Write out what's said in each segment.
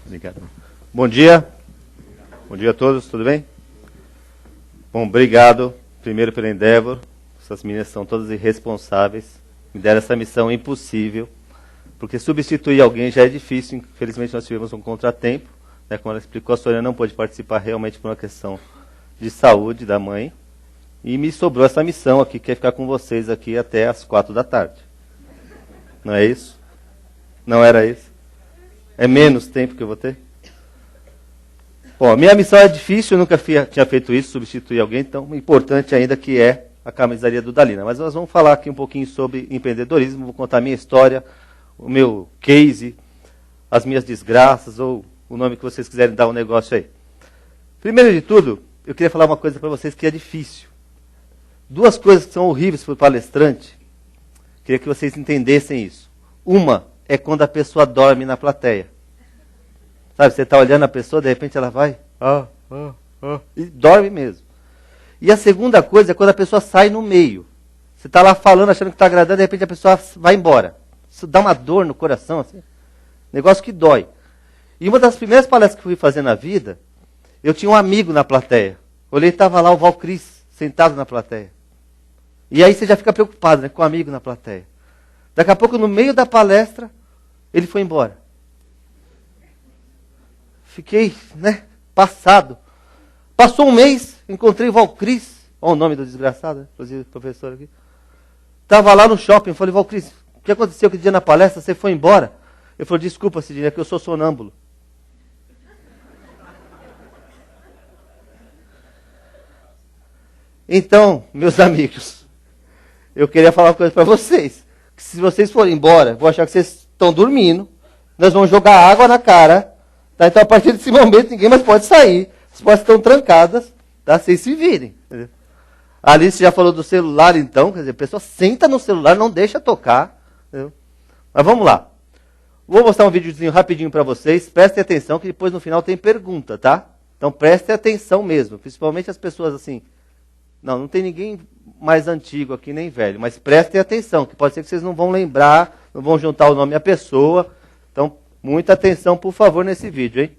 Obrigado. Bom dia. Bom dia a todos, tudo bem? Bom, obrigado, primeiro pela Endeavor. Essas meninas são todas irresponsáveis. Me deram essa missão impossível, porque substituir alguém já é difícil. Infelizmente nós tivemos um contratempo. Né? Como ela explicou, a Sônia não pôde participar realmente por uma questão de saúde da mãe. E me sobrou essa missão aqui, que é ficar com vocês aqui até as 4 da tarde. Não é isso? Não era isso? É menos tempo que eu vou ter? Bom, a minha missão é difícil, eu nunca tinha feito isso, substituir alguém, então importante ainda que é a camisaria do Dalina. Mas nós vamos falar aqui um pouquinho sobre empreendedorismo, vou contar a minha história, o meu case, as minhas desgraças, ou o nome que vocês quiserem dar ao negócio aí. Primeiro de tudo, eu queria falar uma coisa para vocês que é difícil. 2 coisas que são horríveis para o palestrante, queria que vocês entendessem isso. Uma é quando a pessoa dorme na plateia. Sabe, você está olhando a pessoa, de repente ela vai, e dorme mesmo. E a segunda coisa é quando a pessoa sai no meio. Você está lá falando, achando que está agradando, de repente a pessoa vai embora. Isso dá uma dor no coração, assim, negócio que dói. E uma das primeiras palestras que eu fui fazer na vida, eu tinha um amigo na plateia. Olhei e estava lá o Valcris, sentado na plateia. E aí você já fica preocupado, né, com o amigo na plateia. Daqui a pouco, no meio da palestra, ele foi embora. Fiquei, passado. Passou um mês, encontrei o Valcris, olha o nome do desgraçado, né? Inclusive o professor aqui. Estava lá no shopping, falei, Valcris, o que aconteceu aquele dia na palestra? Você foi embora? Ele falou, desculpa, Cidinha, é que eu sou sonâmbulo. Então, meus amigos, eu queria falar uma coisa para vocês. Que se vocês forem embora, vou achar que vocês estão dormindo, nós vamos jogar água na cara, tá? Então a partir desse momento ninguém mais pode sair, as portas estão trancadas, tá? Vocês se virem. Entendeu? A Alice já falou do celular então, quer dizer, a pessoa senta no celular, não deixa tocar. Entendeu? Mas vamos lá. Vou mostrar um videozinho rapidinho para vocês, prestem atenção que depois no final tem pergunta, tá? Então prestem atenção mesmo, principalmente as pessoas assim. Não tem ninguém mais antigo aqui, nem velho. Mas prestem atenção, que pode ser que vocês não vão lembrar, não vão juntar o nome à pessoa. Então, muita atenção, por favor, nesse vídeo, hein?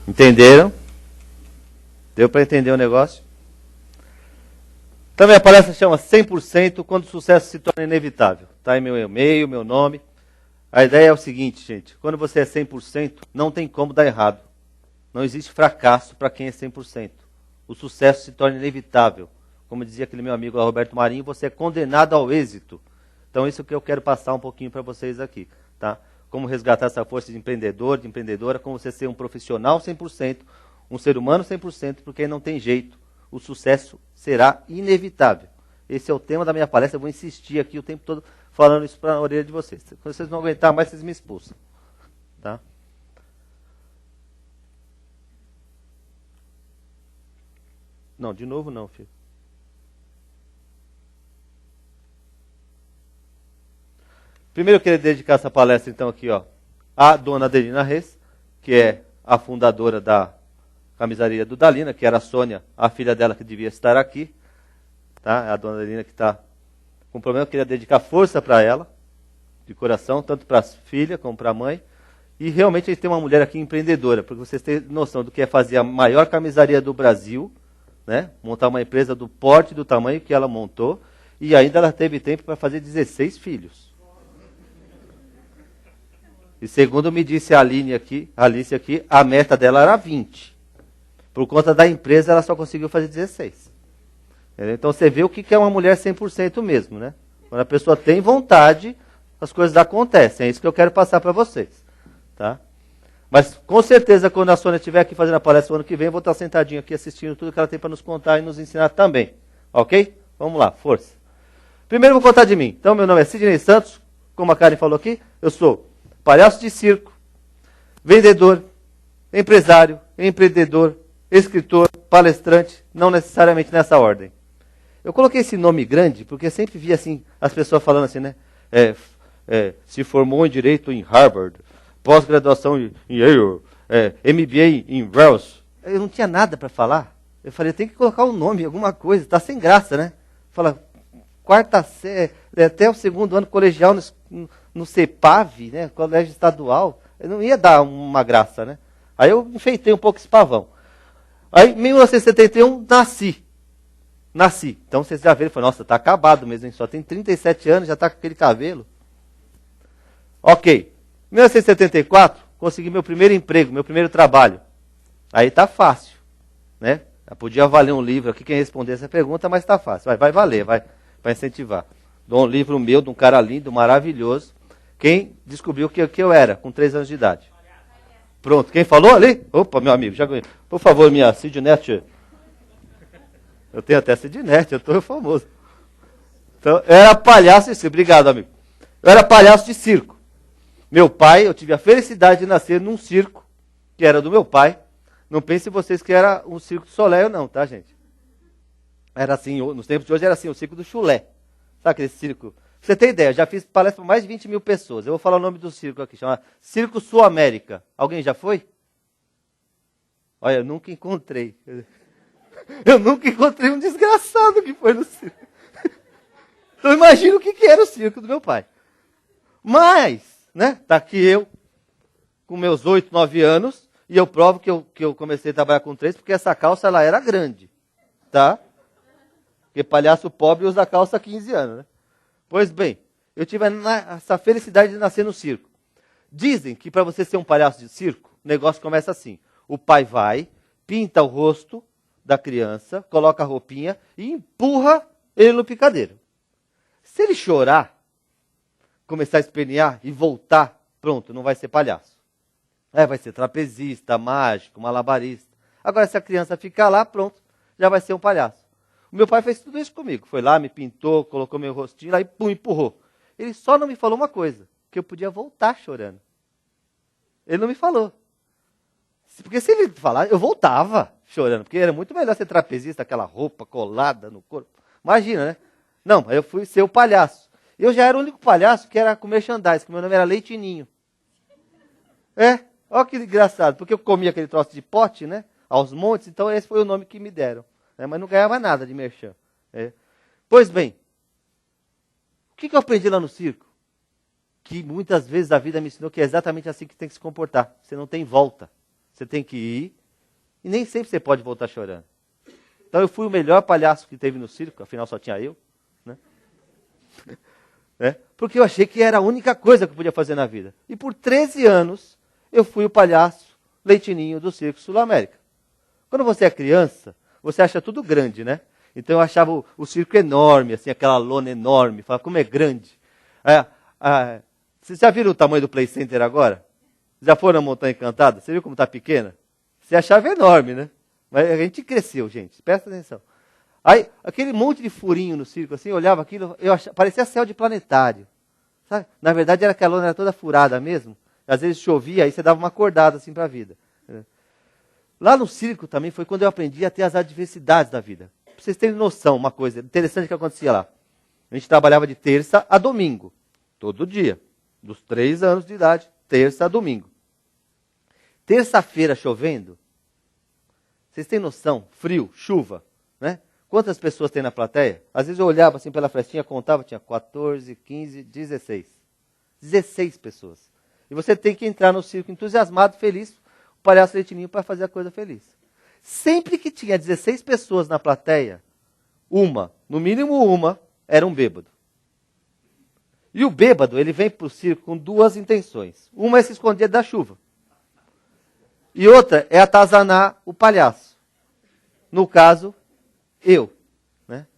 Entenderam? Deu para entender o negócio? Então, minha palestra chama 100% quando o sucesso se torna inevitável. Tá aí meu e-mail, meu nome. A ideia é o seguinte, gente. Quando você é 100%, não tem como dar errado. Não existe fracasso para quem é 100%. O sucesso se torna inevitável. Como dizia aquele meu amigo lá, Roberto Marinho, você é condenado ao êxito. Então, isso que eu quero passar um pouquinho para vocês aqui. Tá? Como resgatar essa força de empreendedor, de empreendedora, como você ser um profissional 100%, um ser humano 100%, porque não tem jeito. O sucesso será inevitável. Esse é o tema da minha palestra, eu vou insistir aqui o tempo todo falando isso para a orelha de vocês. Quando vocês não aguentar mais, vocês me expulsam. Tá? Não, de novo não, filho. Primeiro eu queria dedicar essa palestra, então, aqui, ó, à dona Adelina Reis, que é a fundadora da camisaria do Dalina, que era a Sônia, a filha dela que devia estar aqui. Tá? É a dona Adelina que está com problema. Eu queria dedicar força para ela, de coração, tanto para a filha como para a mãe. E realmente a gente tem uma mulher aqui empreendedora, porque vocês têm noção do que é fazer a maior camisaria do Brasil, né? Montar uma empresa do porte e do tamanho que ela montou, e ainda ela teve tempo para fazer 16 filhos. E segundo me disse a Alice aqui, a meta dela era 20. Por conta da empresa, ela só conseguiu fazer 16. Entendeu? Então você vê o que é uma mulher 100% mesmo, né? Quando a pessoa tem vontade, as coisas acontecem. É isso que eu quero passar para vocês. Tá? Mas com certeza, quando a Sônia estiver aqui fazendo a palestra o ano que vem, eu vou estar sentadinho aqui assistindo tudo que ela tem para nos contar e nos ensinar também. Ok? Vamos lá, força. Primeiro eu vou contar de mim. Então, meu nome é Sidney Santos, como a Karen falou aqui, eu sou palhaço de circo, vendedor, empresário, empreendedor, escritor, palestrante, não necessariamente nessa ordem. Eu coloquei esse nome grande porque sempre via assim, as pessoas falando assim, né? Se formou em Direito em Harvard, pós-graduação em Yale, MBA em Wells. Eu não tinha nada para falar. Eu falei, tem que colocar um nome, alguma coisa, tá sem graça, né? Fala, quarta série, até o segundo ano colegial no CEPAV, né? Colégio estadual, eu não ia dar uma graça, né? Aí eu enfeitei um pouco esse pavão. Aí, em 1971, nasci. Então, vocês já viram, nossa, tá acabado mesmo, hein? Só tem 37 anos, já tá com aquele cabelo. Ok. Em 1974, consegui meu primeiro emprego, meu primeiro trabalho. Aí tá fácil, né? Eu podia valer um livro aqui, quem responder essa pergunta, mas tá fácil. Vai valer, vai incentivar. Dou um livro meu, de um cara lindo, maravilhoso. Quem descobriu o que eu era, com 3 anos de idade. Pronto, quem falou ali? Opa, meu amigo, já ganhei. Por favor, minha Sidnet. Eu tenho até Sidnet, eu estou famoso. Então, eu era palhaço de circo. Obrigado, amigo. Eu era palhaço de circo. Meu pai, eu tive a felicidade de nascer num circo, que era do meu pai. Não pensem vocês que era um circo de Soleil, não, tá, gente? Era assim, nos tempos de hoje era assim, o circo do chulé. Sabe aquele circo? Pra você ter ideia, eu já fiz palestra para mais de 20 mil pessoas. Eu vou falar o nome do circo aqui, chama Circo Sul América. Alguém já foi? Olha, eu nunca encontrei. Eu nunca encontrei um desgraçado que foi no circo. Então imagina o que era o circo do meu pai. Mas, né, tá aqui eu, com meus 8, 9 anos, e eu provo que eu comecei a trabalhar com 3, porque essa calça ela era grande, tá? Porque palhaço pobre usa calça há 15 anos, né? Pois bem, eu tive essa felicidade de nascer no circo. Dizem que para você ser um palhaço de circo, o negócio começa assim. O pai vai, pinta o rosto da criança, coloca a roupinha e empurra ele no picadeiro. Se ele chorar, começar a espernear e voltar, pronto, não vai ser palhaço. Vai ser trapezista, mágico, malabarista. Agora, se a criança ficar lá, pronto, já vai ser um palhaço. O meu pai fez tudo isso comigo. Foi lá, me pintou, colocou meu rostinho lá e pum, empurrou. Ele só não me falou uma coisa, que eu podia voltar chorando. Ele não me falou. Porque se ele falar, eu voltava chorando, porque era muito melhor ser trapezista, aquela roupa colada no corpo. Imagina, né? Não, eu fui ser o palhaço. Eu já era o único palhaço que era com merchandise, que meu nome era Leitinho. Olha que engraçado, porque eu comia aquele troço de pote, né? Aos montes, então esse foi o nome que me deram. Mas não ganhava nada de merchan. Pois bem, o que eu aprendi lá no circo? Que muitas vezes a vida me ensinou que é exatamente assim que tem que se comportar. Você não tem volta. Você tem que ir e nem sempre você pode voltar chorando. Então eu fui o melhor palhaço que teve no circo, afinal só tinha eu. Né? Porque eu achei que era a única coisa que eu podia fazer na vida. E por 13 anos eu fui o palhaço Leitinho do Circo Sul América. Quando você é criança, você acha tudo grande, né? Então eu achava o circo enorme, assim, aquela lona enorme. Falava, como é grande. Vocês já viram o tamanho do Play Center agora? Já foram na Montanha Encantada? Você viu como está pequena? Você achava enorme, né? Mas a gente cresceu, gente. Presta atenção. Aí, aquele monte de furinho no circo, assim, eu olhava aquilo, parecia céu de planetário. Sabe? Na verdade, era que a lona era toda furada mesmo. Às vezes chovia, aí você dava uma acordada assim para a vida. Lá no circo também foi quando eu aprendi a ter as adversidades da vida. Para vocês terem noção, uma coisa interessante que acontecia lá. A gente trabalhava de terça a domingo, todo dia. Dos 3 anos de idade, terça a domingo. Terça-feira chovendo, vocês têm noção? Frio, chuva, né? Quantas pessoas tem na plateia? Às vezes eu olhava assim pela frestinha, contava, tinha 14, 15, 16. 16 pessoas. E você tem que entrar no circo entusiasmado, feliz, o palhaço Leitinho para fazer a coisa feliz. Sempre que tinha 16 pessoas na plateia, no mínimo uma, era um bêbado. E o bêbado, ele vem para o circo com duas intenções. Uma é se esconder da chuva. E outra é atazanar o palhaço. No caso, eu. Né?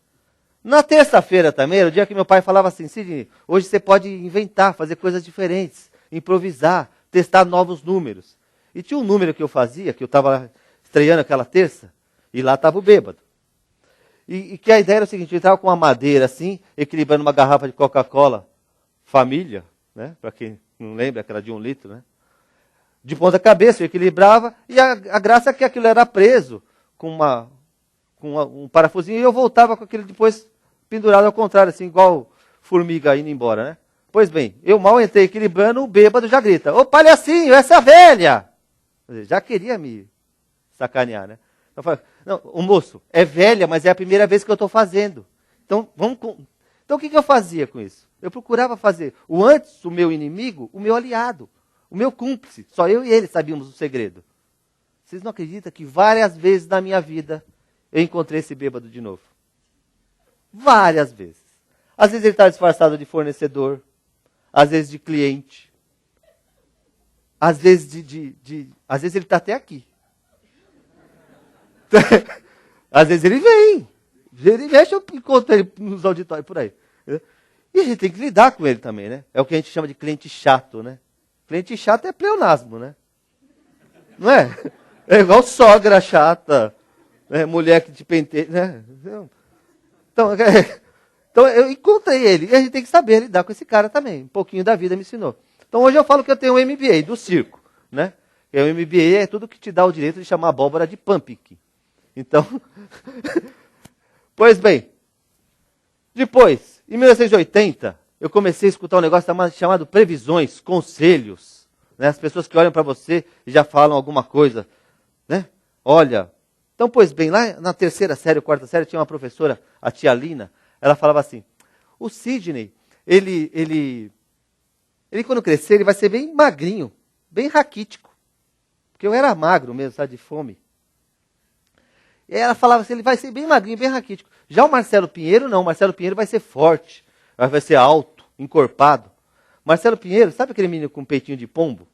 Na terça-feira também, era o dia que meu pai falava assim, Sidney, hoje você pode inventar, fazer coisas diferentes, improvisar, testar novos números. E tinha um número que eu fazia, que eu estava estreando aquela terça, e lá estava o bêbado. E que a ideia era o seguinte, eu estava com uma madeira assim, equilibrando uma garrafa de Coca-Cola, família, né? Para quem não lembra, aquela de 1 litro, né? De ponta cabeça, eu equilibrava, e a graça é que aquilo era preso com um parafusinho, e eu voltava com aquele depois pendurado ao contrário, assim, igual formiga indo embora, né? Pois bem, eu mal entrei equilibrando, o bêbado já grita, ô palhacinho, essa velha! Já queria me sacanear, né? Eu falei, não, o moço, é velha, mas é a primeira vez que eu estou fazendo. Então, Então, o que eu fazia com isso? Eu procurava fazer o meu inimigo, o meu aliado, o meu cúmplice. Só eu e ele sabíamos o segredo. Vocês não acreditam que várias vezes na minha vida eu encontrei esse bêbado de novo? Várias vezes. Às vezes ele está disfarçado de fornecedor, às vezes de cliente, às vezes às vezes ele está até aqui. Às vezes ele vem. Ele mexe, eu encontro ele nos auditórios por aí. E a gente tem que lidar com ele também, né? É o que a gente chama de cliente chato, né? Cliente chato é pleonasmo, né? Não é? É igual sogra chata, né? Mulher que te penteia, né? Então eu encontrei ele. E a gente tem que saber lidar com esse cara também. Um pouquinho da vida me ensinou. Então hoje eu falo que eu tenho um MBA do circo, né? E o MBA é tudo que te dá o direito de chamar abóbora de pumpkin. Então, pois bem, depois, em 1980, eu comecei a escutar um negócio chamado previsões, conselhos. Né? As pessoas que olham para você e já falam alguma coisa. Né? Olha, então, pois bem, lá na terceira série, ou quarta série, tinha uma professora, a tia Lina, ela falava assim, o Sidney, ele quando crescer, ele vai ser bem magrinho, bem raquítico. Porque eu era magro mesmo, sabe, de fome. E ela falava assim, ele vai ser bem magrinho, bem raquítico. Já o Marcelo Pinheiro, não. O Marcelo Pinheiro vai ser forte, vai ser alto, encorpado. Marcelo Pinheiro, sabe aquele menino com peitinho de pombo?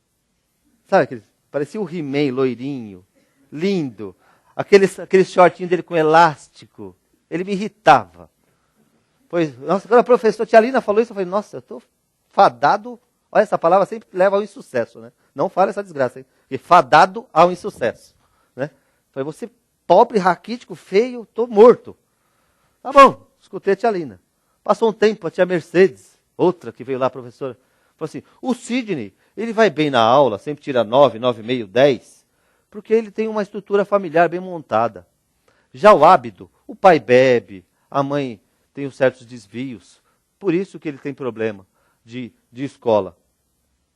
Sabe aquele? Parecia o He-Man, loirinho, lindo. Aquele shortinho dele com elástico. Ele me irritava. Pois, nossa, quando a professora Tia Lina falou isso, eu falei, nossa, eu estou fadado. Olha, essa palavra sempre leva ao insucesso, né? Não fale essa desgraça, hein? Porque fadado ao insucesso. Né? Eu falei, você pobre, raquítico, feio, estou morto. Tá bom, escutei a tia Lina. Passou um tempo, a tia Mercedes, outra que veio lá, a professora, falou assim, o Sidney, ele vai bem na aula, sempre tira 9, 9,5, 10, porque ele tem uma estrutura familiar bem montada. Já o Ábido, o pai bebe, a mãe tem certos desvios, por isso que ele tem problema de escola.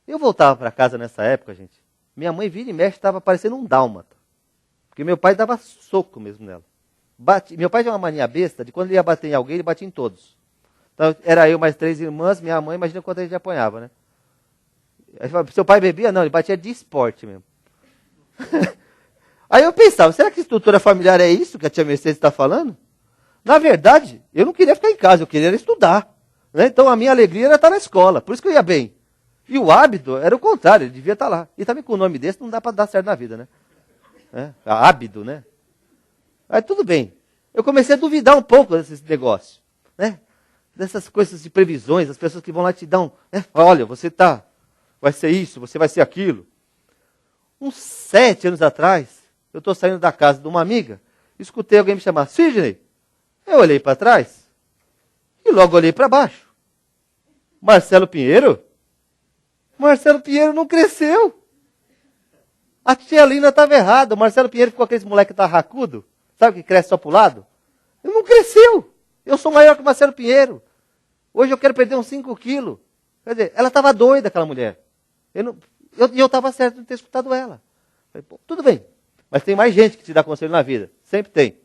Eu voltava para casa nessa época, gente, minha mãe vira e mexe, estava parecendo um dálmata. Porque meu pai dava soco mesmo nela. Meu pai tinha uma mania besta de quando ele ia bater em alguém, ele batia em todos. Então, era eu mais 3 irmãs, minha mãe, imagina quanto a gente apanhava, né? Seu pai bebia? Não, ele batia de esporte mesmo. Aí eu pensava, será que estrutura familiar é isso que a tia Mercedes está falando? Na verdade, eu não queria ficar em casa, eu queria estudar. Né? Então a minha alegria era estar na escola, por isso que eu ia bem. E o hábito era o contrário, ele devia estar lá. E também com o nome desse não dá para dar certo na vida, né? Ábido, né? Aí tudo bem. Eu comecei a duvidar um pouco desse negócio, né? Dessas coisas de previsões, as pessoas que vão lá te dar olha, você vai ser isso, você vai ser aquilo. Uns 7 anos atrás, eu estou saindo da casa de uma amiga, escutei alguém me chamar, Sidney. Eu olhei para trás e logo olhei para baixo. Marcelo Pinheiro? Marcelo Pinheiro não cresceu. A tia Lina estava errada. O Marcelo Pinheiro ficou aquele moleque tarracudo. Sabe que cresce só para o lado? Ele não cresceu. Eu sou maior que o Marcelo Pinheiro. Hoje eu quero perder uns 5 quilos. Quer dizer, ela estava doida, aquela mulher. Eu estava certo de ter escutado ela. Falei, pô, tudo bem. Mas tem mais gente que te dá conselho na vida. Sempre tem.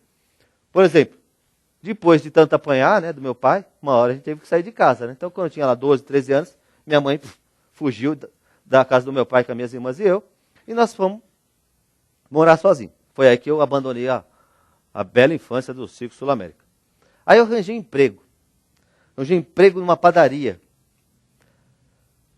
Por exemplo, depois de tanto apanhar, né, do meu pai, uma hora a gente teve que sair de casa. Né? Então, quando eu tinha lá 12, 13 anos, minha mãe fugiu da casa do meu pai com as minhas irmãs e eu. E nós fomos morar sozinhos. Foi aí que eu abandonei a bela infância do Circo Sul-América. Aí eu arranjei emprego. Arranjei emprego numa padaria.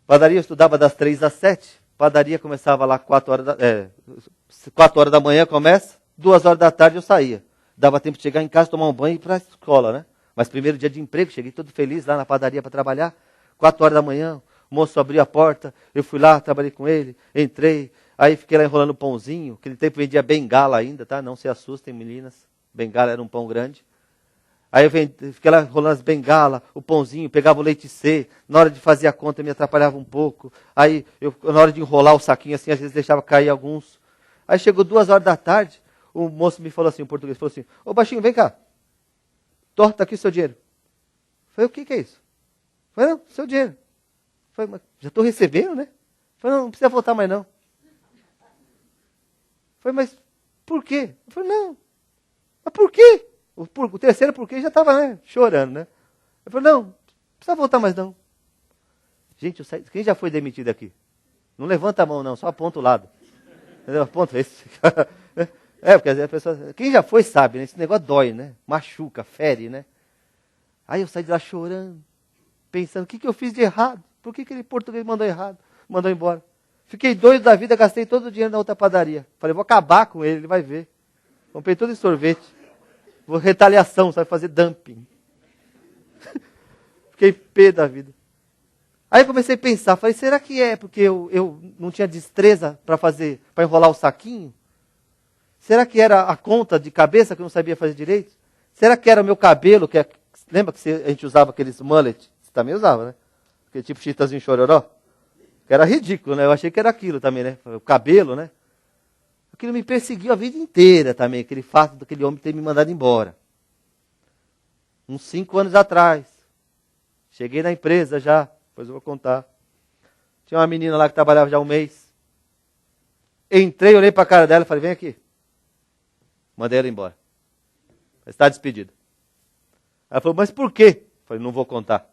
Padaria eu estudava das 3 às 7. Padaria começava lá 4 horas da manhã, começa. 2 horas da tarde eu saía. Dava tempo de chegar em casa, tomar um banho e ir para a escola, né? Mas primeiro dia de emprego, cheguei todo feliz lá na padaria para trabalhar. 4 horas da manhã, o moço abriu a porta, eu fui lá, trabalhei com ele, entrei. Aí fiquei lá enrolando pãozinho. Aquele tempo vendia bengala ainda, tá? Não se assustem, meninas. Bengala era um pão grande. Aí eu fiquei lá enrolando as bengalas, o pãozinho, pegava o leite C. Na hora de fazer a conta, eu me atrapalhava um pouco. Aí, na hora de enrolar o saquinho assim, às vezes deixava cair alguns. Aí chegou 2 horas da tarde, o moço me falou assim, o português, falou assim, ô baixinho, vem cá. Torta aqui o seu dinheiro. Eu falei, o que é isso? Eu falei, não, seu dinheiro. Eu falei, mas já estou recebendo, né? Eu falei, não precisa voltar mais não. Eu falei, mas por quê? Eu falei, não. Mas por quê? O terceiro porquê já estava, né, chorando, né? Eu falei, não precisa voltar mais não. Gente, quem já foi demitido aqui? Não levanta a mão não, só aponta o lado. Entendeu? Aponta esse. Porque às vezes a pessoa... Quem já foi sabe, né? Esse negócio dói, né? Machuca, fere, né? Aí eu saí de lá chorando, pensando, o que eu fiz de errado? Por que aquele português mandou errado? Mandou embora. Fiquei doido da vida, gastei todo o dinheiro na outra padaria. Falei, vou acabar com ele vai ver. Comprei todo esse sorvete. Vou retaliação, sabe? Fazer dumping. Fiquei pé da vida. Aí eu comecei a pensar, falei, será que é porque eu não tinha destreza para enrolar o saquinho? Será que era a conta de cabeça que eu não sabia fazer direito? Será que era o meu cabelo, lembra que a gente usava aqueles mullet? Você também usava, né? Aquele tipo Chitazinho Chororó. Que era ridículo, né? Eu achei que era aquilo também, né? O cabelo, né? Aquilo me perseguiu a vida inteira também, aquele fato daquele homem ter me mandado embora. Uns 5 anos atrás. Cheguei na empresa já, depois eu vou contar. Tinha uma menina lá que trabalhava já um mês. Entrei, olhei para a cara dela e falei, vem aqui. Mandei ela embora. Está despedida. Ela falou, mas por quê? Eu falei, não vou contar.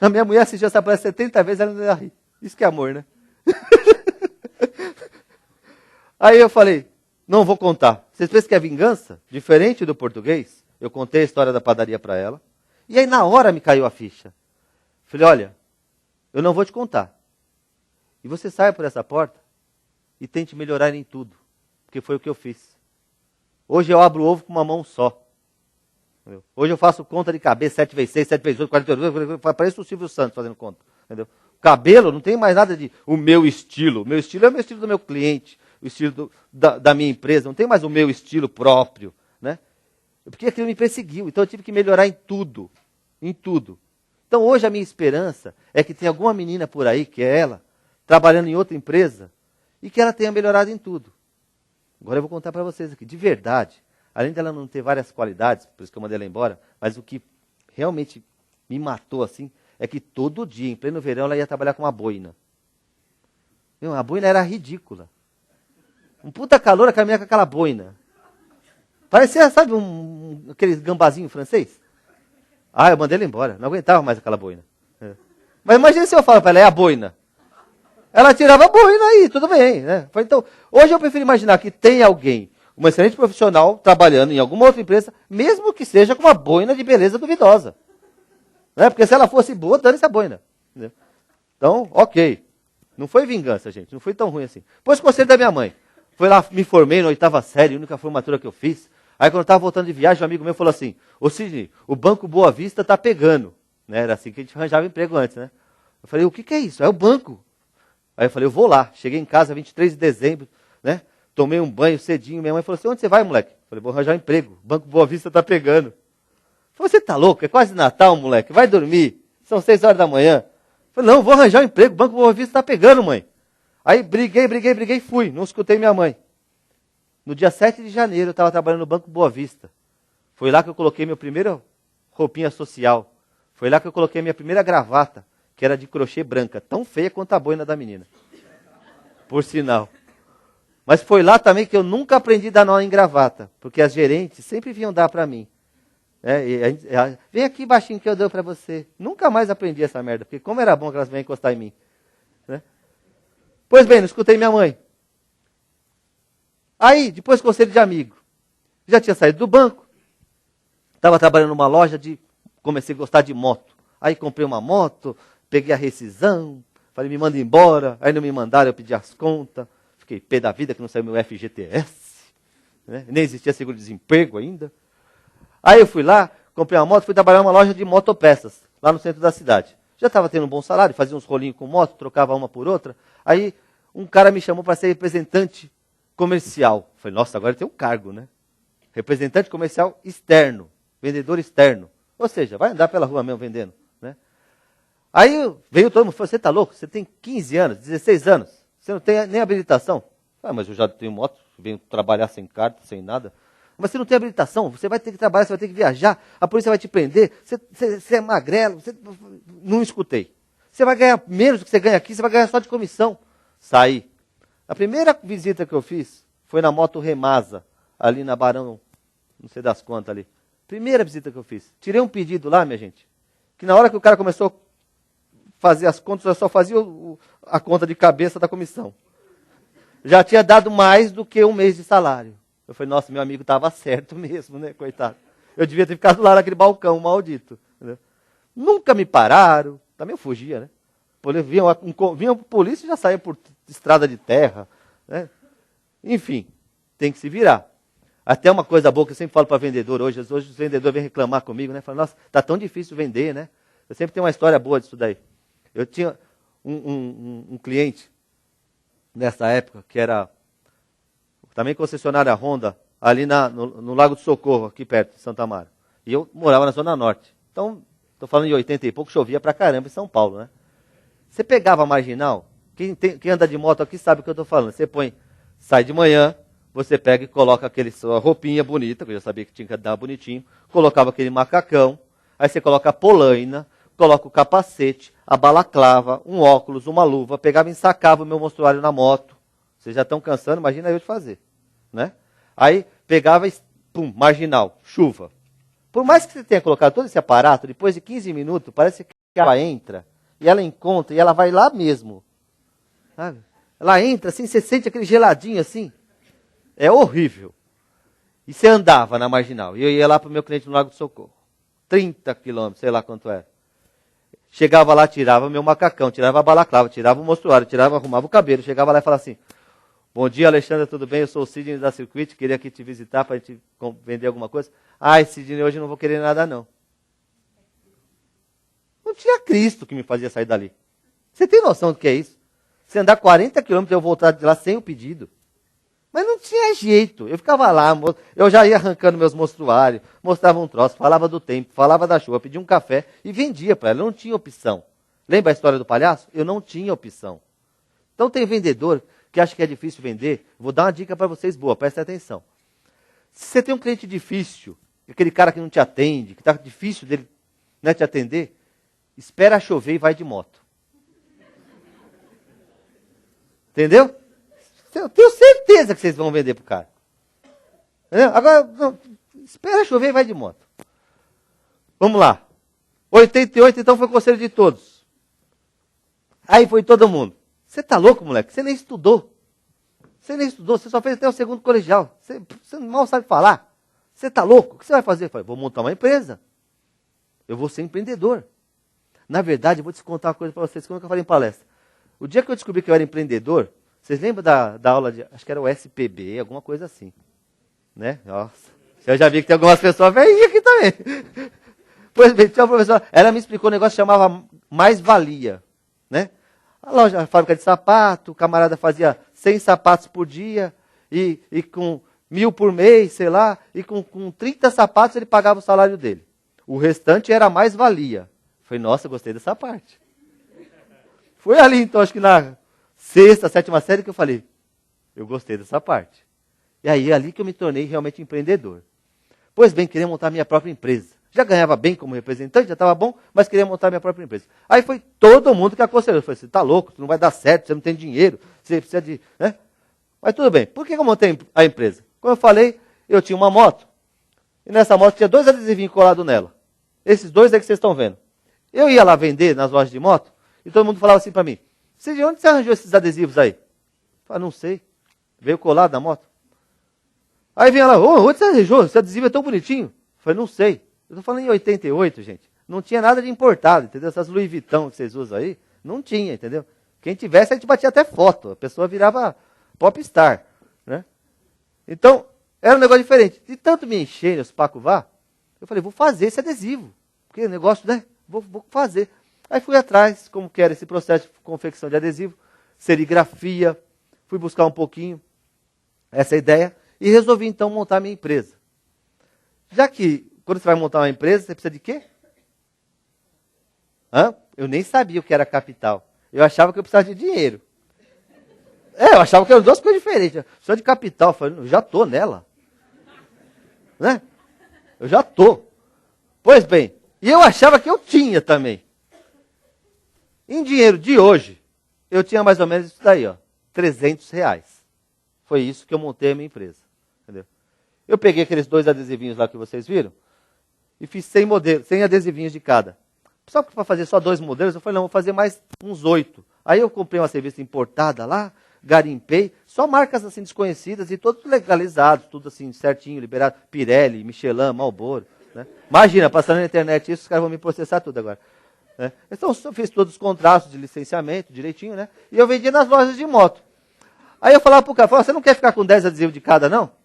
A minha mulher assistiu essa palestra 70 vezes, ela não ia rir. Isso que é amor, né? Aí eu falei, não vou contar. Vocês pensam que é vingança? Diferente do português, eu contei a história da padaria para ela. E aí na hora me caiu a ficha. Falei, olha, eu não vou te contar. E você saia por essa porta e tente melhorar em tudo. Porque foi o que eu fiz. Hoje eu abro o ovo com uma mão só. Entendeu? Hoje eu faço conta de cabeça, 7 vezes 6, 7 vezes 8, 42, parece o Silvio Santos fazendo conta. Entendeu? Cabelo, não tem mais nada de o meu estilo. O meu estilo é o meu estilo do meu cliente, o estilo da minha empresa. Não tem mais o meu estilo próprio. Né? Porque aquilo me perseguiu. Então eu tive que melhorar em tudo. Em tudo. Então hoje a minha esperança é que tenha alguma menina por aí, que é ela, trabalhando em outra empresa, e que ela tenha melhorado em tudo. Agora eu vou contar para vocês aqui, de verdade, além dela não ter várias qualidades, por isso que eu mandei ela embora, mas o que realmente me matou assim, é que todo dia, em pleno verão, ela ia trabalhar com uma boina. A boina era ridícula. Um puta calor, a caminhar com aquela boina. Parecia, sabe, aquele gambazinho francês? Eu mandei ela embora, não aguentava mais aquela boina. Mas imagina se eu falo para ela, é a boina. Ela tirava a boina aí, tudo bem. Né? Então, hoje eu prefiro imaginar que tem alguém, um excelente profissional, trabalhando em alguma outra empresa, mesmo que seja com uma boina de beleza duvidosa. Né? Porque se ela fosse boa, dane-se a boina. Entendeu? Então, ok. Não foi vingança, gente. Não foi tão ruim assim. Depois conselho da minha mãe. Foi lá, me formei na 8ª série, a única formatura que eu fiz. Aí quando eu estava voltando de viagem, um amigo meu falou assim, ô Sidney, o Banco Boa Vista está pegando. Né? Era assim que a gente arranjava emprego antes, né? Eu falei, o que é isso? É o banco. Aí eu falei, eu vou lá. Cheguei em casa, 23 de dezembro, né? Tomei um banho cedinho. Minha mãe falou assim, onde você vai, moleque? Eu falei, vou arranjar um emprego. O Banco Boa Vista está pegando. Eu falei, você tá louco? É quase Natal, moleque. Vai dormir. São 6 horas da manhã. Eu falei, não, vou arranjar um emprego. O Banco Boa Vista está pegando, mãe. Aí briguei e fui. Não escutei minha mãe. No dia 7 de janeiro, eu estava trabalhando no Banco Boa Vista. Foi lá que eu coloquei minha primeira roupinha social. Foi lá que eu coloquei minha primeira gravata, que era de crochê branca, tão feia quanto a boina da menina. Por sinal. Mas foi lá também que eu nunca aprendi a dar nó em gravata, porque as gerentes sempre vinham dar para mim. Vem aqui baixinho que eu dou para você. Nunca mais aprendi essa merda, porque como era bom que elas venham encostar em mim. Né? Pois bem, não escutei minha mãe. Aí, depois conselho de amigo. Já tinha saído do banco. Estava trabalhando numa loja comecei a gostar de moto. Aí comprei uma moto, peguei a rescisão, falei, me manda embora. Aí não me mandaram, eu pedi as contas. Fiquei pé da vida que não saiu meu FGTS. Né? Nem existia seguro-desemprego ainda. Aí eu fui lá, comprei uma moto, fui trabalhar numa loja de motopeças, lá no centro da cidade. Já estava tendo um bom salário, fazia uns rolinhos com moto, trocava uma por outra. Aí um cara me chamou para ser representante comercial. Falei, nossa, agora tem um cargo, né? Representante comercial externo, vendedor externo. Ou seja, vai andar pela rua mesmo vendendo. Né? Aí veio todo mundo e falou, você está louco? Você tem 15 anos, 16 anos, você não tem nem habilitação. Ah, mas eu já tenho moto, venho trabalhar sem carta, sem nada. Mas você não tem habilitação, você vai ter que trabalhar, você vai ter que viajar, a polícia vai te prender, você é magrelo, não escutei. Você vai ganhar menos do que você ganha aqui, você vai ganhar só de comissão. Saí. A primeira visita que eu fiz foi na moto Remasa, ali na Barão, não sei das quantas ali. Primeira visita que eu fiz. Tirei um pedido lá, minha gente, que na hora que o cara começou a fazer as contas, eu só fazia a conta de cabeça da comissão. Já tinha dado mais do que um mês de salário. Eu falei, nossa, meu amigo estava certo mesmo, né, coitado. Eu devia ter ficado lá naquele balcão maldito. Entendeu? Nunca me pararam, também eu fugia, né. Vinha polícia e já saía por estrada de terra. Né? Enfim, tem que se virar. Até uma coisa boa que eu sempre falo para vendedor hoje os vendedores vêm reclamar comigo, né? Falam, nossa, está tão difícil vender, né? Eu sempre tenho uma história boa disso daí. Eu tinha um cliente, nessa época, que era também concessionária Honda, ali no Lago do Socorro, aqui perto de Santa Amaro. E eu morava na Zona Norte. Então, estou falando de 80 e pouco, chovia pra caramba em São Paulo, né? Você pegava a marginal, quem anda de moto aqui sabe o que eu estou falando. Você sai de manhã, você pega e coloca sua roupinha bonita, que eu já sabia que tinha que dar bonitinho, colocava aquele macacão, aí você coloca a polaina, coloca o capacete, a balaclava, um óculos, uma luva, pegava e ensacava o meu mostruário na moto. Vocês já estão cansando, imagina eu de fazer. Né? Aí pegava e, pum, marginal, chuva. Por mais que você tenha colocado todo esse aparato, depois de 15 minutos, parece que ela entra, e ela encontra, e ela vai lá mesmo. Sabe? Ela entra assim, você sente aquele geladinho assim. É horrível. E você andava na marginal. E eu ia lá para o meu cliente no Lago do Socorro. 30 quilômetros, sei lá quanto era. Chegava lá, tirava meu macacão, tirava a balaclava, tirava o mostruário, arrumava o cabelo. Chegava lá e falava assim, bom dia, Alexandre, tudo bem? Eu sou o Sidney da Circuit, queria aqui te visitar para a gente vender alguma coisa. Ai, Sidney, hoje eu não vou querer nada, não. Não tinha Cristo que me fazia sair dali. Você tem noção do que é isso? Você andar 40 quilômetros e eu voltar de lá sem o pedido. Mas não tinha jeito. Eu ficava lá, eu já ia arrancando meus mostruários, mostrava um troço, falava do tempo, falava da chuva, pedia um café e vendia para ela. Eu não tinha opção. Lembra a história do palhaço? Eu não tinha opção. Então tem vendedor que acha que é difícil vender. Vou dar uma dica para vocês boa, prestem atenção. Se você tem um cliente difícil, aquele cara que não te atende, que está difícil dele, né, te atender, espera chover e vai de moto. Entendeu? Eu tenho certeza que vocês vão vender para o cara. Entendeu? Agora, não, espera chover e vai de moto. Vamos lá. 88, então, foi o conselho de todos. Aí foi todo mundo. Você está louco, moleque? Você nem estudou. Você só fez até o segundo colegial. Você mal sabe falar. Você está louco? O que você vai fazer? Eu falei, vou montar uma empresa. Eu vou ser empreendedor. Na verdade, eu vou te contar uma coisa para vocês, como eu falei em palestra. O dia que eu descobri que eu era empreendedor, vocês lembram da aula de, acho que era o SPB, alguma coisa assim. Né? Nossa, eu já vi que tem algumas pessoas velhinhas aqui também. Pois bem, tinha uma professora, ela me explicou um negócio que chamava mais-valia. Né? A fábrica de sapato, o camarada fazia 100 sapatos por dia, e com 1.000 por mês, sei lá, e com 30 sapatos ele pagava o salário dele. O restante era mais-valia. Falei, nossa, gostei dessa parte. Foi ali, então, acho que na 6ª, 7ª série que eu falei, eu gostei dessa parte. E aí é ali que eu me tornei realmente empreendedor. Pois bem, queria montar minha própria empresa. Já ganhava bem como representante, já estava bom, mas queria montar minha própria empresa. Aí foi todo mundo que aconselhou. Eu falei, você está louco, não vai dar certo, você não tem dinheiro, você precisa de... Né? Mas tudo bem, por que eu montei a empresa? Como eu falei, eu tinha uma moto, e nessa moto tinha 2 adesivinhos colados nela. Esses 2 aí que vocês estão vendo. Eu ia lá vender nas lojas de moto, e todo mundo falava assim para mim, de onde você arranjou esses adesivos aí? Eu falei, não sei, veio colado na moto. Aí vem ela, onde você arranjou? Esse adesivo é tão bonitinho. Eu falei, não sei. Eu tô falando em 88, gente. Não tinha nada de importado, entendeu? Essas Louis Vuitton que vocês usam aí, não tinha, entendeu? Quem tivesse, a gente batia até foto. A pessoa virava popstar, né? Então, era um negócio diferente. De tanto me encherem os pacuvá, eu falei, vou fazer esse adesivo. Porque o negócio, né? Vou fazer. Aí fui atrás, como que era esse processo de confecção de adesivo, serigrafia, fui buscar um pouquinho essa ideia e resolvi então montar minha empresa. Já que, quando você vai montar uma empresa, você precisa de quê? Eu nem sabia o que era capital. Eu achava que eu precisava de dinheiro. Eu achava que eram duas coisas diferentes. Só de capital, eu falei, eu já estou nela. Né? Eu já estou. Pois bem, e eu achava que eu tinha também. Em dinheiro de hoje, eu tinha mais ou menos isso daí, ó, R$300. Foi isso que eu montei a minha empresa. Entendeu? Eu peguei aqueles 2 adesivinhos lá que vocês viram e fiz 100 modelos, 100 adesivinhos de cada. Só para fazer só 2 modelos, eu falei, não, vou fazer mais uns 8. Aí eu comprei uma revista importada lá, garimpei, só marcas assim desconhecidas e todos legalizados, tudo assim certinho, liberado. Pirelli, Michelin, Marlboro. Né? Imagina, passando na internet isso, os caras vão me processar tudo agora. Né? Então eu fiz todos os contratos de licenciamento, direitinho, né? E eu vendia nas lojas de moto. Aí eu falava pro cara, você não quer ficar com 10 adesivos de cada, não?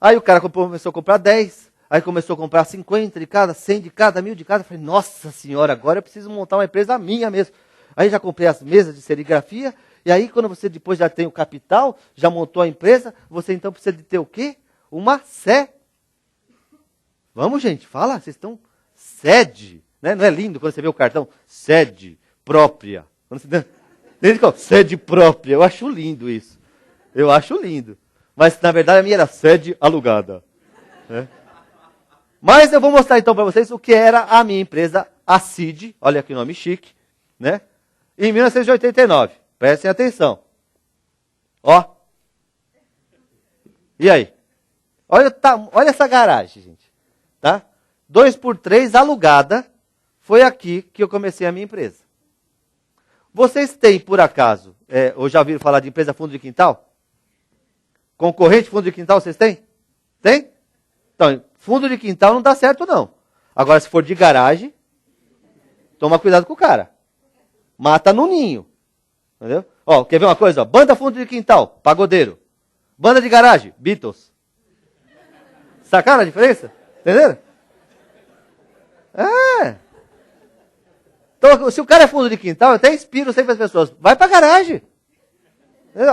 Aí o cara começou a comprar 10. Aí começou a comprar 50 de cada, 100 de cada, 1000 de cada. Eu falei, nossa senhora, agora eu preciso montar uma empresa minha mesmo. Aí já comprei as mesas de serigrafia. E aí quando você depois já tem o capital, já montou a empresa, você então precisa de ter o quê? Uma sede. Vamos, gente, fala, vocês estão... Sede. Né? Não é lindo quando você vê o cartão? Sede própria. Quando você... Sede própria. Eu acho lindo isso. Eu acho lindo. Mas na verdade a minha era sede alugada. Né? Mas eu vou mostrar então para vocês o que era a minha empresa, a CID, olha que nome chique, né? Em 1989. Prestem atenção. Ó. E aí? Olha essa garagem, gente. Tá? 2x3 alugada. Foi aqui que eu comecei a minha empresa. Vocês têm, por acaso, ou já ouviram falar de empresa fundo de quintal? Concorrente fundo de quintal vocês têm? Tem? Então, fundo de quintal não dá certo, não. Agora, se for de garagem, toma cuidado com o cara. Mata no ninho. Entendeu? Ó, quer ver uma coisa? Ó, banda fundo de quintal, pagodeiro. Banda de garagem, Beatles. Sacaram a diferença? Entenderam? Então, se o cara é fundo de quintal, eu até inspiro sempre as pessoas. Vai pra garagem.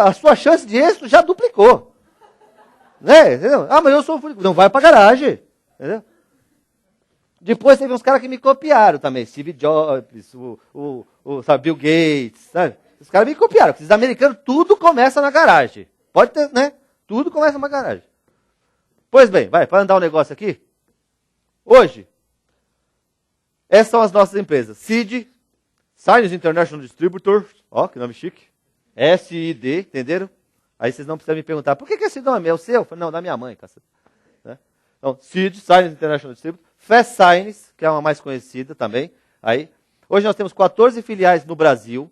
A sua chance de êxito já duplicou. Né? Entendeu? Mas eu sou fundo de... Não, vai pra garagem. Entendeu? Depois teve uns caras que me copiaram também. Steve Jobs, sabe, Bill Gates, sabe? Os caras me copiaram. Esses americanos, tudo começa na garagem. Pode ter, né? Tudo começa na garagem. Pois bem, para andar o negócio aqui. Hoje, essas são as nossas empresas. CID, Science International Distributor, ó, que nome chique. SID, entenderam? Aí vocês não precisam me perguntar, por que esse nome? É o seu? Não, da minha mãe, cacete. Né? Então, CID, Science International Distributor. Fast Science, que é uma mais conhecida também. Aí. Hoje nós temos 14 filiais no Brasil,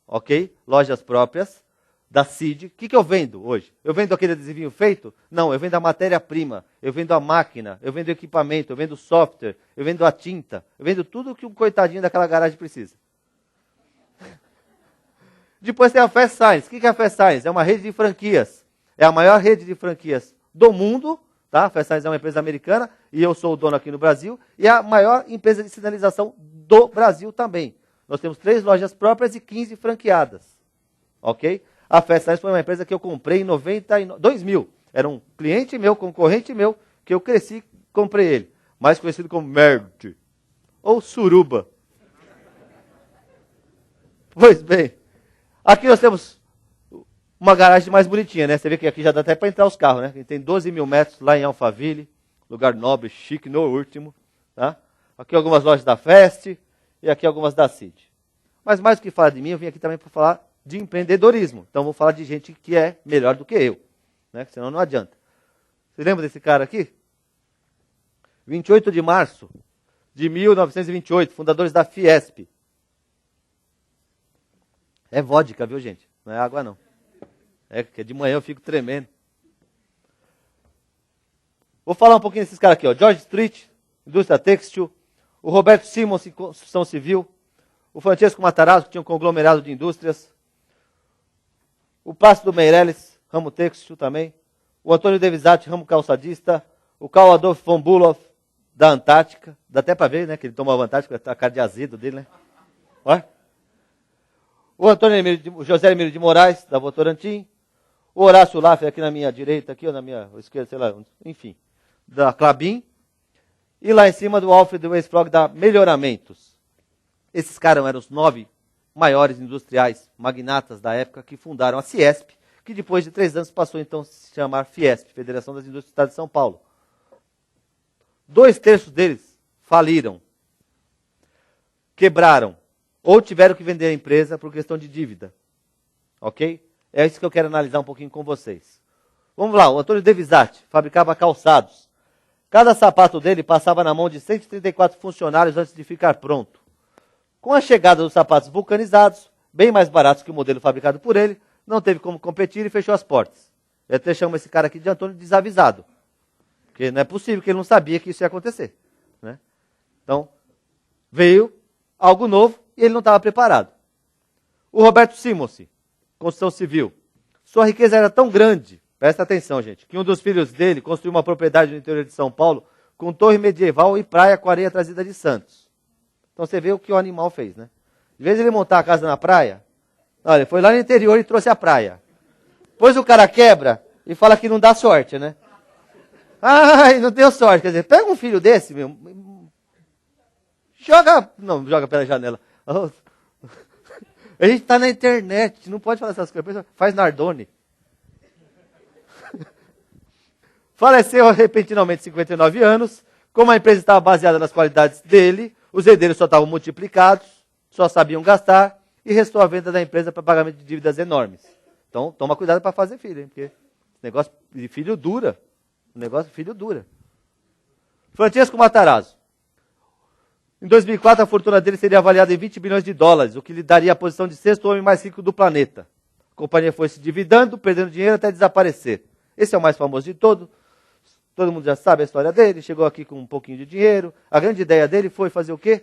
ok? Lojas próprias da CID. O que eu vendo hoje? Eu vendo aquele adesivinho feito? Não, eu vendo a matéria-prima, eu vendo a máquina, eu vendo o equipamento, eu vendo o software, eu vendo a tinta, eu vendo tudo que um coitadinho daquela garagem precisa. Depois tem a Fast Science. O que é a Fast Science? É uma rede de franquias. É a maior rede de franquias do mundo. Tá? A Fast Science é uma empresa americana e eu sou o dono aqui no Brasil. E é a maior empresa de sinalização do Brasil também. Nós temos 3 lojas próprias e 15 franqueadas. Ok? A Fast Science foi uma empresa que eu comprei em 2000. Era um cliente meu, concorrente meu, que eu cresci e comprei ele. Mais conhecido como Merd. Ou Suruba. Pois bem. Aqui nós temos uma garagem mais bonitinha, né? Você vê que aqui já dá até para entrar os carros, né? Tem 12 mil metros lá em Alphaville, lugar nobre, chique, no último. Tá? Aqui algumas lojas da Fast e aqui algumas da CID. Mas mais do que falar de mim, eu vim aqui também para falar de empreendedorismo. Então vou falar de gente que é melhor do que eu, né? Senão não adianta. Você lembra desse cara aqui? 28 de março de 1928, fundadores da Fiesp. É vodka, viu, gente? Não é água, não. É que de manhã eu fico tremendo. Vou falar um pouquinho desses caras aqui, ó. George Street, indústria têxtil. O Roberto Simons, construção civil. O Francesco Matarazzo, que tinha um conglomerado de indústrias. O Plácido Meirelles, ramo têxtil também. O Antônio Devisati, ramo calçadista. O Carl Adolf von Bülow, da Antártica. Dá até para ver, né, que ele tomava Antártica, a cara de azedo dele, né? Olha. O José Emílio de Moraes, da Votorantim. O Horácio Laffer, aqui na minha direita, aqui, ou na minha esquerda, sei lá, enfim, da Klabin. E lá em cima do Alfred Weisflog, da Melhoramentos. Esses caras eram os 9 maiores industriais magnatas da época que fundaram a Ciesp, que depois de 3 anos passou então a se chamar Fiesp, Federação das Indústrias do Estado de São Paulo. 2/3 deles faliram, quebraram, ou tiveram que vender a empresa por questão de dívida. Ok? É isso que eu quero analisar um pouquinho com vocês. Vamos lá, o Antônio Devisati fabricava calçados. Cada sapato dele passava na mão de 134 funcionários antes de ficar pronto. Com a chegada dos sapatos vulcanizados, bem mais baratos que o modelo fabricado por ele, não teve como competir e fechou as portas. Eu até chamo esse cara aqui de Antônio Desavisado. Porque não é possível que ele não sabia que isso ia acontecer. Né? Então, veio algo novo e ele não estava preparado. O Roberto Simons, construção civil. Sua riqueza era tão grande, presta atenção, gente, que um dos filhos dele construiu uma propriedade no interior de São Paulo com torre medieval e praia com areia trazida de Santos. Então você vê o que o animal fez, né? Em vez de ele montar a casa na praia, olha, ele foi lá no interior e trouxe a praia. Depois o cara quebra e fala que não dá sorte, né? Ai, não deu sorte. Quer dizer, pega um filho desse, meu, joga pela janela. A gente está na internet, não pode falar essas coisas. Faz Nardone. Faleceu repentinamente, 59 anos. Como a empresa estava baseada nas qualidades dele, os herdeiros só estavam multiplicados, só sabiam gastar, e restou a venda da empresa para pagamento de dívidas enormes. Então, toma cuidado para fazer filho, hein, porque esse negócio de filho dura. O negócio de filho dura. Francesco Matarazzo. Em 2004, a fortuna dele seria avaliada em 20 bilhões de dólares, o que lhe daria a posição de 6º homem mais rico do planeta. A companhia foi se dividando, perdendo dinheiro até desaparecer. Esse é o mais famoso de todos. Todo mundo já sabe a história dele. Chegou aqui com um pouquinho de dinheiro. A grande ideia dele foi fazer o quê?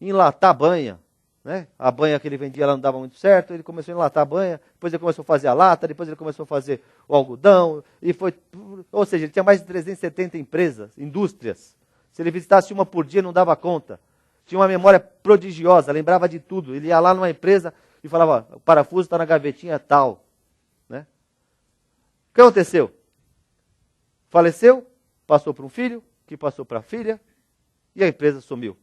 Enlatar a banha. Né? A banha que ele vendia lá não dava muito certo. Ele começou a enlatar a banha. Depois ele começou a fazer a lata. Depois ele começou a fazer o algodão. E foi, ou seja, ele tinha mais de 370 empresas, indústrias. Se ele visitasse uma por dia, não dava conta. Tinha uma memória prodigiosa, lembrava de tudo. Ele ia lá numa empresa e falava, o parafuso está na gavetinha tal. Né? O que aconteceu? Faleceu, passou para um filho, que passou para a filha, e a empresa sumiu.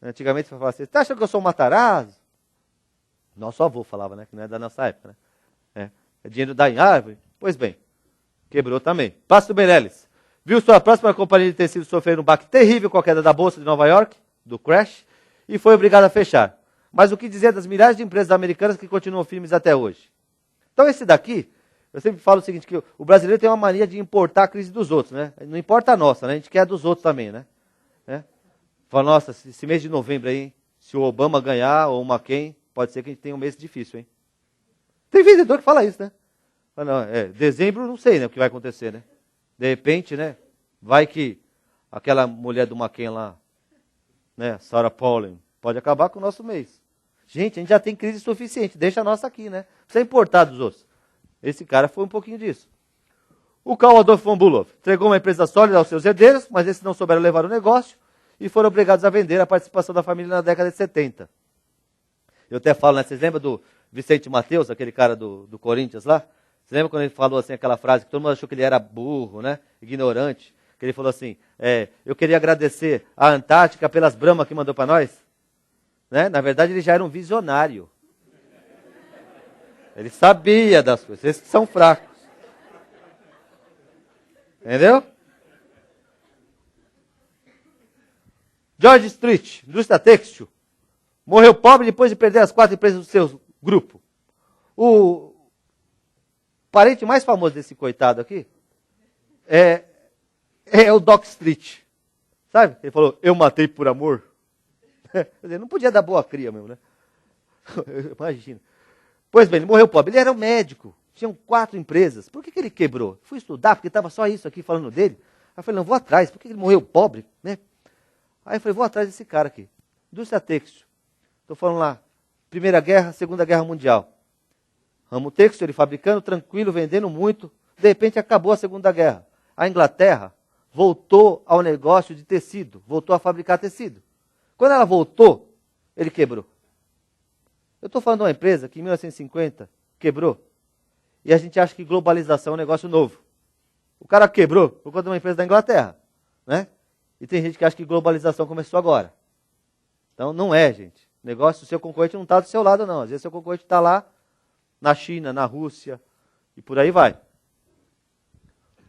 Antigamente, você falava assim, você acha que eu sou um Matarazzo? Nosso avô falava, né? Que não é da nossa época. Né? É dinheiro da em árvore? Pois bem, quebrou também. Plácido Meirelles. Viu sua próxima companhia de tecido sofrer um baque terrível com a queda da Bolsa de Nova York, do crash, e foi obrigado a fechar. Mas o que dizer das milhares de empresas americanas que continuam firmes até hoje? Então esse daqui, eu sempre falo o seguinte, que o brasileiro tem uma mania de importar a crise dos outros, né? Não importa a nossa, né? A gente quer a dos outros também, né? Fala, nossa, esse mês de novembro aí, se o Obama ganhar, ou o McCain, pode ser que a gente tenha um mês difícil, hein? Tem vendedor que fala isso, né? Fala, não, dezembro não sei, né, o que vai acontecer, né? De repente, né, vai que aquela mulher do McCain lá, né, Sarah Palin, pode acabar com o nosso mês. Gente, a gente já tem crise suficiente, deixa a nossa aqui, né? Não precisa importar dos outros. Esse cara foi um pouquinho disso. O Carl Adolf von Bülow entregou uma empresa sólida aos seus herdeiros, mas esses não souberam levar o negócio e foram obrigados a vender a participação da família na década de 70. Eu até falo, né? Vocês lembram do Vicente Mateus, aquele cara do Corinthians lá? Você lembra quando ele falou assim, aquela frase que todo mundo achou que ele era burro, né? Ignorante? Que ele falou assim, eu queria agradecer a Antártica pelas bramas que mandou para nós. Né? Na verdade, ele já era um visionário. Ele sabia das coisas. Esses que são fracos. Entendeu? George Street, indústria têxtil. Morreu pobre depois de perder as 4 empresas do seu grupo. O parente mais famoso desse coitado aqui é o Doc Street. Sabe? Ele falou, eu matei por amor. Quer dizer, não podia dar boa cria mesmo, né? Imagina. Pois bem, ele morreu pobre. Ele era um médico. Tinham 4 empresas. Por que ele quebrou? Fui estudar, porque estava só isso aqui falando dele. Aí eu falei, não, vou atrás, por que ele morreu pobre, né? Aí eu falei, vou atrás desse cara aqui. Indústria têxtil. Estou falando lá, Primeira Guerra, Segunda Guerra Mundial. Ramo têxtil, ele fabricando, tranquilo, vendendo muito. De repente acabou a Segunda Guerra. A Inglaterra voltou ao negócio de tecido, voltou a fabricar tecido. Quando ela voltou, ele quebrou. Eu estou falando de uma empresa que em 1950 quebrou. E a gente acha que globalização é um negócio novo. O cara quebrou por conta de uma empresa da Inglaterra, né? E tem gente que acha que globalização começou agora. Então não é, gente. O negócio, o seu concorrente não está do seu lado, não. Às vezes o seu concorrente está lá na China, na Rússia, e por aí vai.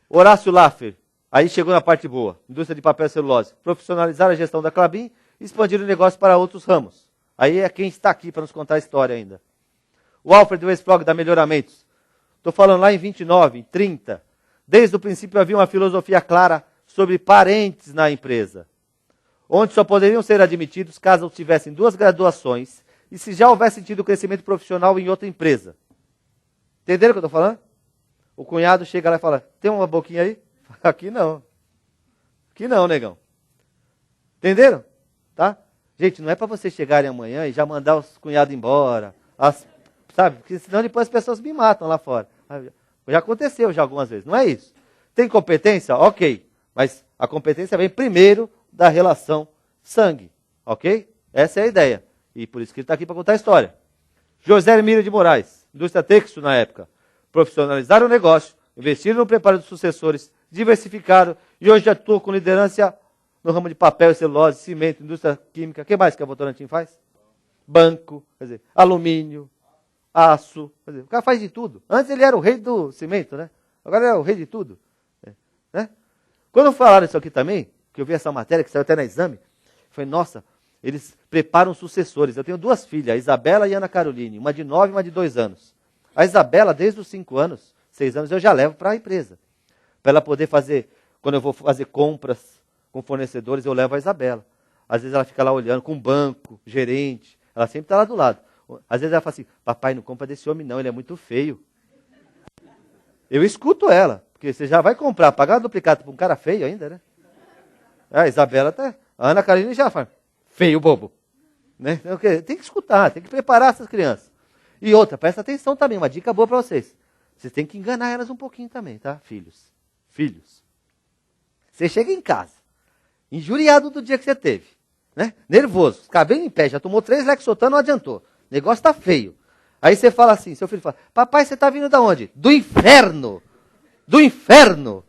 Horácio Laffer, aí chegou na parte boa. Indústria de papel e celulose. Profissionalizar a gestão da Klabin e expandir o negócio para outros ramos. Aí é quem está aqui para nos contar a história ainda. O Alfred Westphal da Melhoramentos. Estou falando lá em 29, em 30. Desde o princípio havia uma filosofia clara sobre parentes na empresa, onde só poderiam ser admitidos caso tivessem 2 graduações e se já houvesse tido crescimento profissional em outra empresa. Entenderam o que eu estou falando? O cunhado chega lá e fala, tem uma boquinha aí? Aqui não. Aqui não, negão. Entenderam? Tá? Gente, não é para vocês chegarem amanhã e já mandar os cunhados embora. Sabe? Porque senão depois as pessoas me matam lá fora. Já aconteceu já algumas vezes. Não é isso. Tem competência? Ok. Mas a competência vem primeiro da relação sangue. Ok? Essa é a ideia. E por isso que ele está aqui para contar a história. José Hermílio de Moraes, indústria têxtil na época. Profissionalizaram o negócio, investiram no preparo dos sucessores, diversificaram e hoje atua com liderança no ramo de papel, celulose, cimento, indústria química. O que mais que a Votorantim faz? Banco, quer dizer, alumínio, aço. Quer dizer, o cara faz de tudo. Antes ele era o rei do cimento, né? Agora ele é o rei de tudo. Né? Quando falaram isso aqui também, que eu vi essa matéria, que saiu até na exame, eu falei, nossa, eles preparam sucessores. Eu tenho 2 filhas, a Isabela e a Ana Caroline, uma de 9 e uma de 2 anos. A Isabela, desde os 5 anos, 6 anos, eu já levo para a empresa. Para ela poder fazer, quando eu vou fazer compras com fornecedores, eu levo a Isabela. Às vezes ela fica lá olhando com o banco, gerente, ela sempre está lá do lado. Às vezes ela fala assim, papai, não compra desse homem não, ele é muito feio. Eu escuto ela, porque você já vai comprar, pagar duplicado para um cara feio ainda, né? A Isabela tá, a Ana Carolina já fala, feio bobo. Né? Então, tem que escutar, tem que preparar essas crianças. E outra, presta atenção também, uma dica boa para vocês. Vocês têm que enganar elas um pouquinho também, tá? Filhos. Você chega em casa, injuriado do dia que você teve, né? Nervoso, cabelo em pé, já tomou 3 Lexotan, não adiantou. O negócio tá feio. Aí você fala assim, seu filho fala, papai, você tá vindo da onde? Do inferno. Do inferno.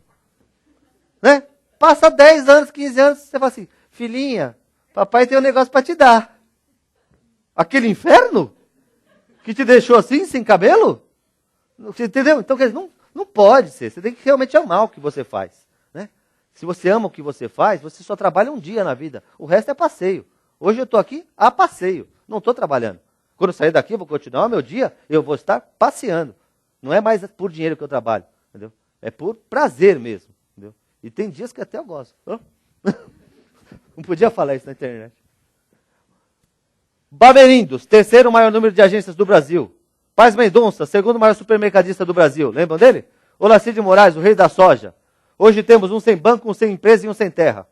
Né? Passa 10 anos, 15 anos, você fala assim, filhinha, papai tem um negócio para te dar. Aquele inferno? Que te deixou assim, sem cabelo? Entendeu? Então, não pode ser. Você tem que realmente amar o que você faz. Né? Se você ama o que você faz, você só trabalha um dia na vida. O resto é passeio. Hoje eu estou aqui a passeio. Não estou trabalhando. Quando eu sair daqui, eu vou continuar o meu dia, eu vou estar passeando. Não é mais por dinheiro que eu trabalho. Entendeu? É por prazer mesmo. Entendeu? E tem dias que até eu gosto. Não podia falar isso na internet. Bamerindos, 3º maior número de agências do Brasil. Paz Mendonça, 2º maior supermercadista do Brasil. Lembram dele? Olacir de Moraes, o rei da soja. Hoje temos um sem banco, um sem empresa e um sem terra.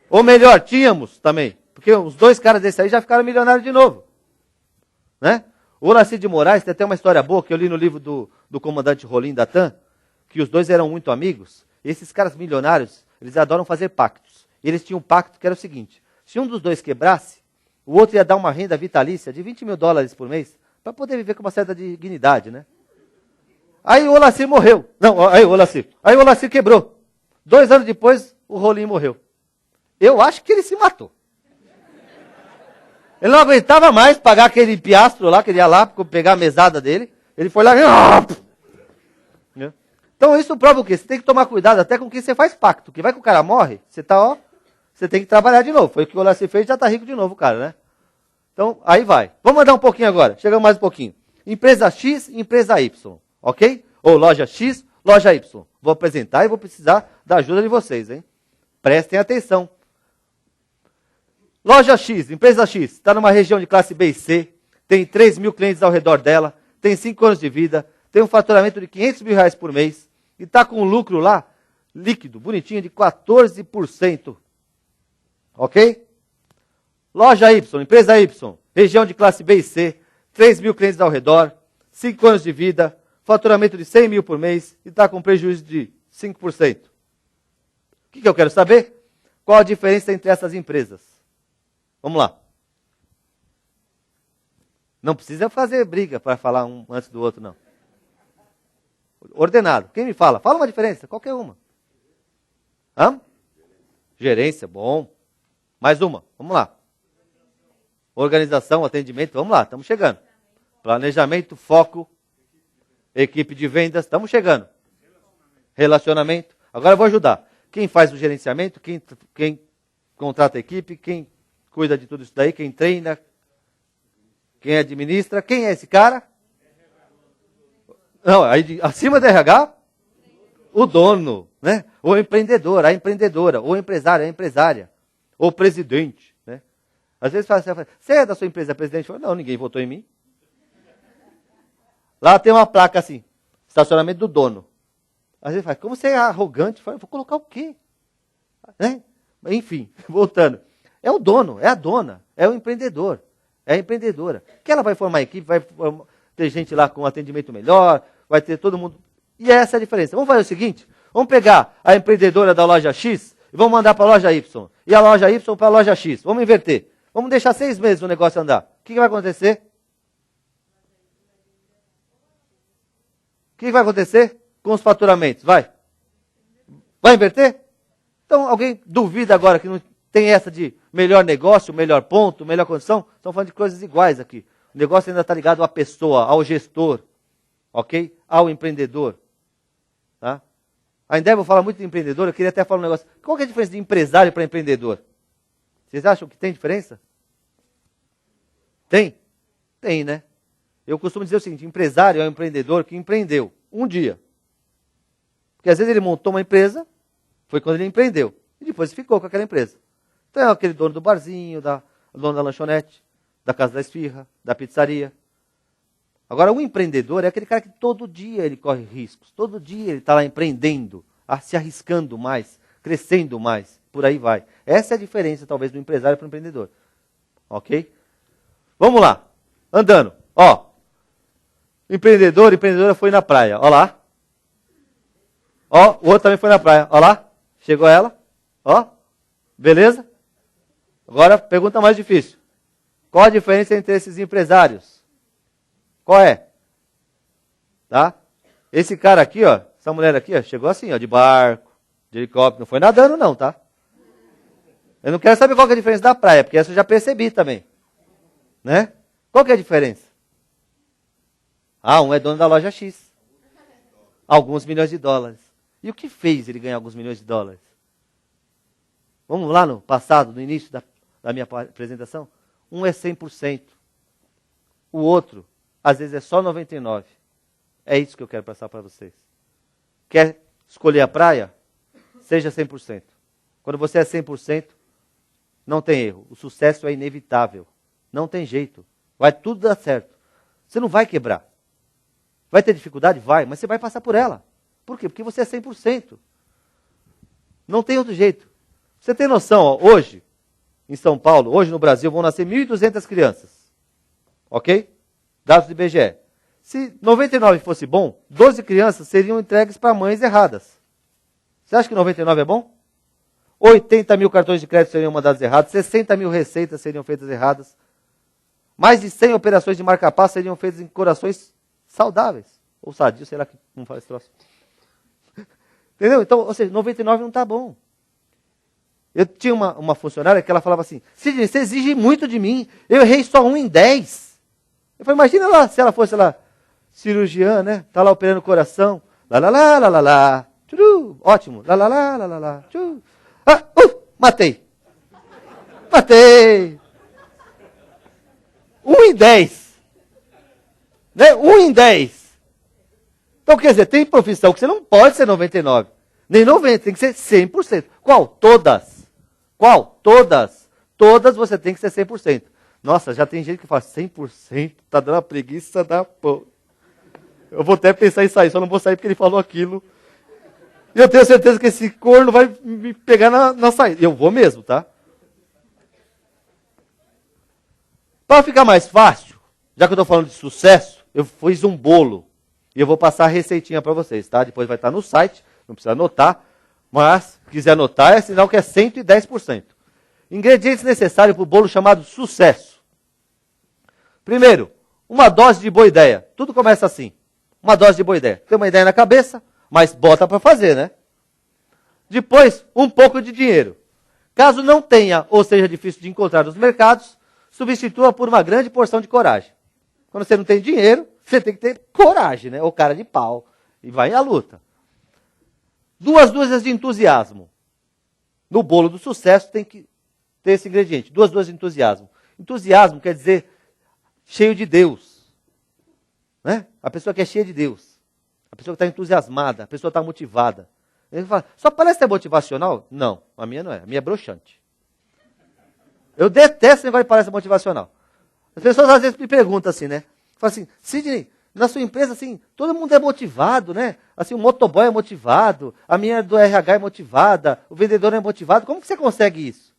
Ou melhor, tínhamos também. Porque os 2 caras desses aí já ficaram milionários de novo. Né? O Olacir de Moraes tem até uma história boa que eu li no livro do comandante Rolim da TAM, que os 2 eram muito amigos. E esses caras milionários, eles adoram fazer pactos. E eles tinham um pacto que era o seguinte, se um dos 2 quebrasse, o outro ia dar uma renda vitalícia de $20 mil por mês, para poder viver com uma certa dignidade, né? Aí o Olacir morreu. Não, aí o Olacir quebrou. 2 anos depois, o Rolim morreu. Eu acho que ele se matou. Ele não aguentava mais pagar aquele piastro lá, que ele ia lá pegar a mesada dele. Ele foi lá e... Então isso prova o quê? Você tem que tomar cuidado até com quem você faz pacto. Que vai que o cara morre, você tem que trabalhar de novo. Foi o que o Olacir fez, já está rico de novo, cara, né? Então, aí vai. Vamos andar um pouquinho agora. Chegamos mais um pouquinho. Empresa X, empresa Y. Ok? Ou loja X, loja Y. Vou apresentar e vou precisar da ajuda de vocês, hein? Prestem atenção. Loja X, empresa X, está numa região de classe B e C, tem 3 mil clientes ao redor dela, tem 5 anos de vida, tem um faturamento de R$500 mil por mês, e está com um lucro lá, líquido, bonitinho, de 14%. Ok? Loja Y, empresa Y, região de classe B e C, 3 mil clientes ao redor, 5 anos de vida, faturamento de 100 mil por mês e está com prejuízo de 5%. O que eu quero saber? Qual a diferença entre essas empresas? Vamos lá. Não precisa fazer briga para falar um antes do outro, não. Ordenado. Quem me fala? Fala uma diferença, qualquer uma. Hã? Gerência, bom. Mais uma, vamos lá. Organização, atendimento, vamos lá, estamos chegando. Planejamento, foco, equipe de vendas, estamos chegando. Relacionamento. Agora eu vou ajudar. Quem faz o gerenciamento, quem contrata a equipe, quem cuida de tudo isso daí, quem treina, quem administra, quem é esse cara? Não, aí, acima do RH, o dono, né? O empreendedor, a empreendedora, o empresário, a empresária, o presidente, né? Às vezes você é da sua empresa presidente? Fala, não, ninguém votou em mim. Lá tem uma placa assim, estacionamento do dono. Às vezes fala, como você é arrogante? Fala, vou colocar o quê? Né? Enfim, voltando. É o dono, é a dona, é o empreendedor, é a empreendedora. Que ela vai formar equipe, vai ter gente lá com atendimento melhor, vai ter todo mundo. E essa é a diferença. Vamos fazer o seguinte, vamos pegar a empreendedora da loja X e vamos mandar para a loja Y. E a loja Y para a loja X. Vamos inverter. Vamos deixar 6 meses o negócio andar. O que vai acontecer? O que vai acontecer com os faturamentos? Vai inverter? Então, alguém duvida agora que não tem essa de melhor negócio, melhor ponto, melhor condição? Estamos falando de coisas iguais aqui. O negócio ainda está ligado à pessoa, ao gestor, ok? Ao empreendedor. Tá? A Endeavor fala muito de empreendedor, eu queria até falar um negócio. Qual que é a diferença de empresário para empreendedor? Vocês acham que tem diferença? Tem? Tem, né? Eu costumo dizer o seguinte, empresário é um empreendedor que empreendeu um dia. Porque às vezes ele montou uma empresa, foi quando ele empreendeu, e depois ficou com aquela empresa. Então é aquele dono do barzinho, dono da lanchonete, da casa da esfirra, da pizzaria. Agora, o empreendedor é aquele cara que todo dia ele corre riscos, todo dia ele está lá empreendendo, se arriscando mais, crescendo mais, por aí vai. Essa é a diferença, talvez, do empresário para o empreendedor. Ok? Vamos lá, andando. Ó, empreendedora foi na praia, ó lá. Ó, o outro também foi na praia, ó lá. Chegou ela, ó, beleza? Agora, pergunta mais difícil. Qual a diferença entre esses empresários? Qual é? Tá? Esse cara aqui, ó, essa mulher aqui, ó, chegou assim, ó, de barco, de helicóptero, não foi nadando não, tá? Eu não quero saber qual que é a diferença da praia, porque essa eu já percebi também. Né? Qual que é a diferença? Ah, um é dono da loja X. Alguns milhões de dólares. E o que fez ele ganhar alguns milhões de dólares? Vamos lá no passado, no início da minha apresentação? Um é 100%. O outro, às vezes, é só 99%. É isso que eu quero passar para vocês. Quer escolher a praia? Seja 100%. Quando você é 100%, não tem erro. O sucesso é inevitável. Não tem jeito. Vai tudo dar certo. Você não vai quebrar. Vai ter dificuldade? Vai, mas você vai passar por ela. Por quê? Porque você é 100%. Não tem outro jeito. Você tem noção, ó, hoje, em São Paulo, hoje no Brasil, vão nascer 1.200 crianças. Ok? Dados do IBGE. Se 99 fosse bom, 12 crianças seriam entregues para mães erradas. Você acha que 99 é bom? 80 mil cartões de crédito seriam mandados errados, 60 mil receitas seriam feitas erradas, mais de 100 operações de marca-passo seriam feitas em corações saudáveis. Ou sadios, sei lá como fala esse troço. Entendeu? Então, ou seja, 99 não está bom. Eu tinha uma funcionária que ela falava assim, Sidney, você exige muito de mim, eu errei só 1 em 10. Eu falei, imagina lá, se ela fosse lá, cirurgiã, né? Está lá operando o coração, lá, lá, lá, lá, lá, lá, tchuru, ótimo, lá, lá, lá, lá, lá, lá, tchuru. Ah, matei. Matei. 1 em 10. Né? 1 em 10. Então, quer dizer, tem profissão que você não pode ser 99. Nem 90, tem que ser 100%. Qual? Todas. Qual? Todas. Todas você tem que ser 100%. Nossa, já tem gente que fala 100%, tá dando uma preguiça da pô. Eu vou até pensar em sair, só não vou sair porque ele falou aquilo. E eu tenho certeza que esse corno vai me pegar na saída. E eu vou mesmo, tá? Para ficar mais fácil, já que eu estou falando de sucesso, eu fiz um bolo. E eu vou passar a receitinha para vocês, tá? Depois vai estar no site, não precisa anotar. Mas, se quiser anotar, é sinal que é 110%. Ingredientes necessários para o bolo chamado sucesso. Primeiro, uma dose de boa ideia. Tudo começa assim. Uma dose de boa ideia. Tem uma ideia na cabeça, mas bota para fazer, né? Depois, um pouco de dinheiro. Caso não tenha ou seja difícil de encontrar nos mercados, substitua por uma grande porção de coragem. Quando você não tem dinheiro, você tem que ter coragem, né? Ou cara de pau. E vai à luta. 2 dúzias de entusiasmo. No bolo do sucesso tem que ter esse ingrediente. 2 dúzias de entusiasmo. Entusiasmo quer dizer cheio de Deus. Né? A pessoa que é cheia de Deus. A pessoa que está entusiasmada. A pessoa está motivada. Ele fala, só parece ser motivacional? Não, a minha não é. A minha é broxante. Eu detesto esse negócio de palestra motivacional. As pessoas às vezes me perguntam assim, né? Falam assim, Sidney, na sua empresa, assim, todo mundo é motivado, né? Assim, o motoboy é motivado, a minha do RH é motivada, o vendedor é motivado. Como que você consegue isso?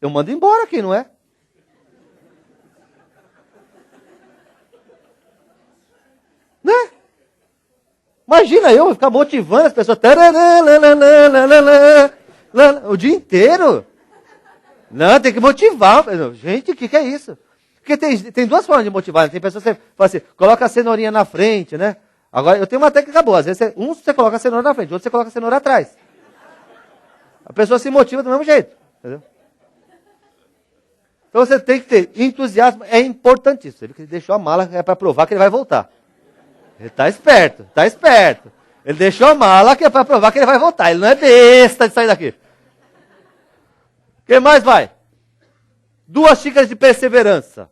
Eu mando embora quem não é. Né? Imagina eu ficar motivando as pessoas o dia inteiro. Não, tem que motivar. Gente, o que é isso? Porque tem 2 formas de motivar. Tem pessoas que falam assim, coloca a cenourinha na frente, né? Agora, eu tenho uma técnica boa. Às vezes, você coloca a cenoura na frente, outro você coloca a cenoura atrás. A pessoa se motiva do mesmo jeito. Entendeu? Então você tem que ter entusiasmo. É importantíssimo. Você viu que ele deixou a mala é para provar que ele vai voltar. Ele está esperto, está esperto. Ele deixou a mala que é para provar que ele vai voltar. Ele não é besta de sair daqui. O que mais vai? 2 xícaras de perseverança.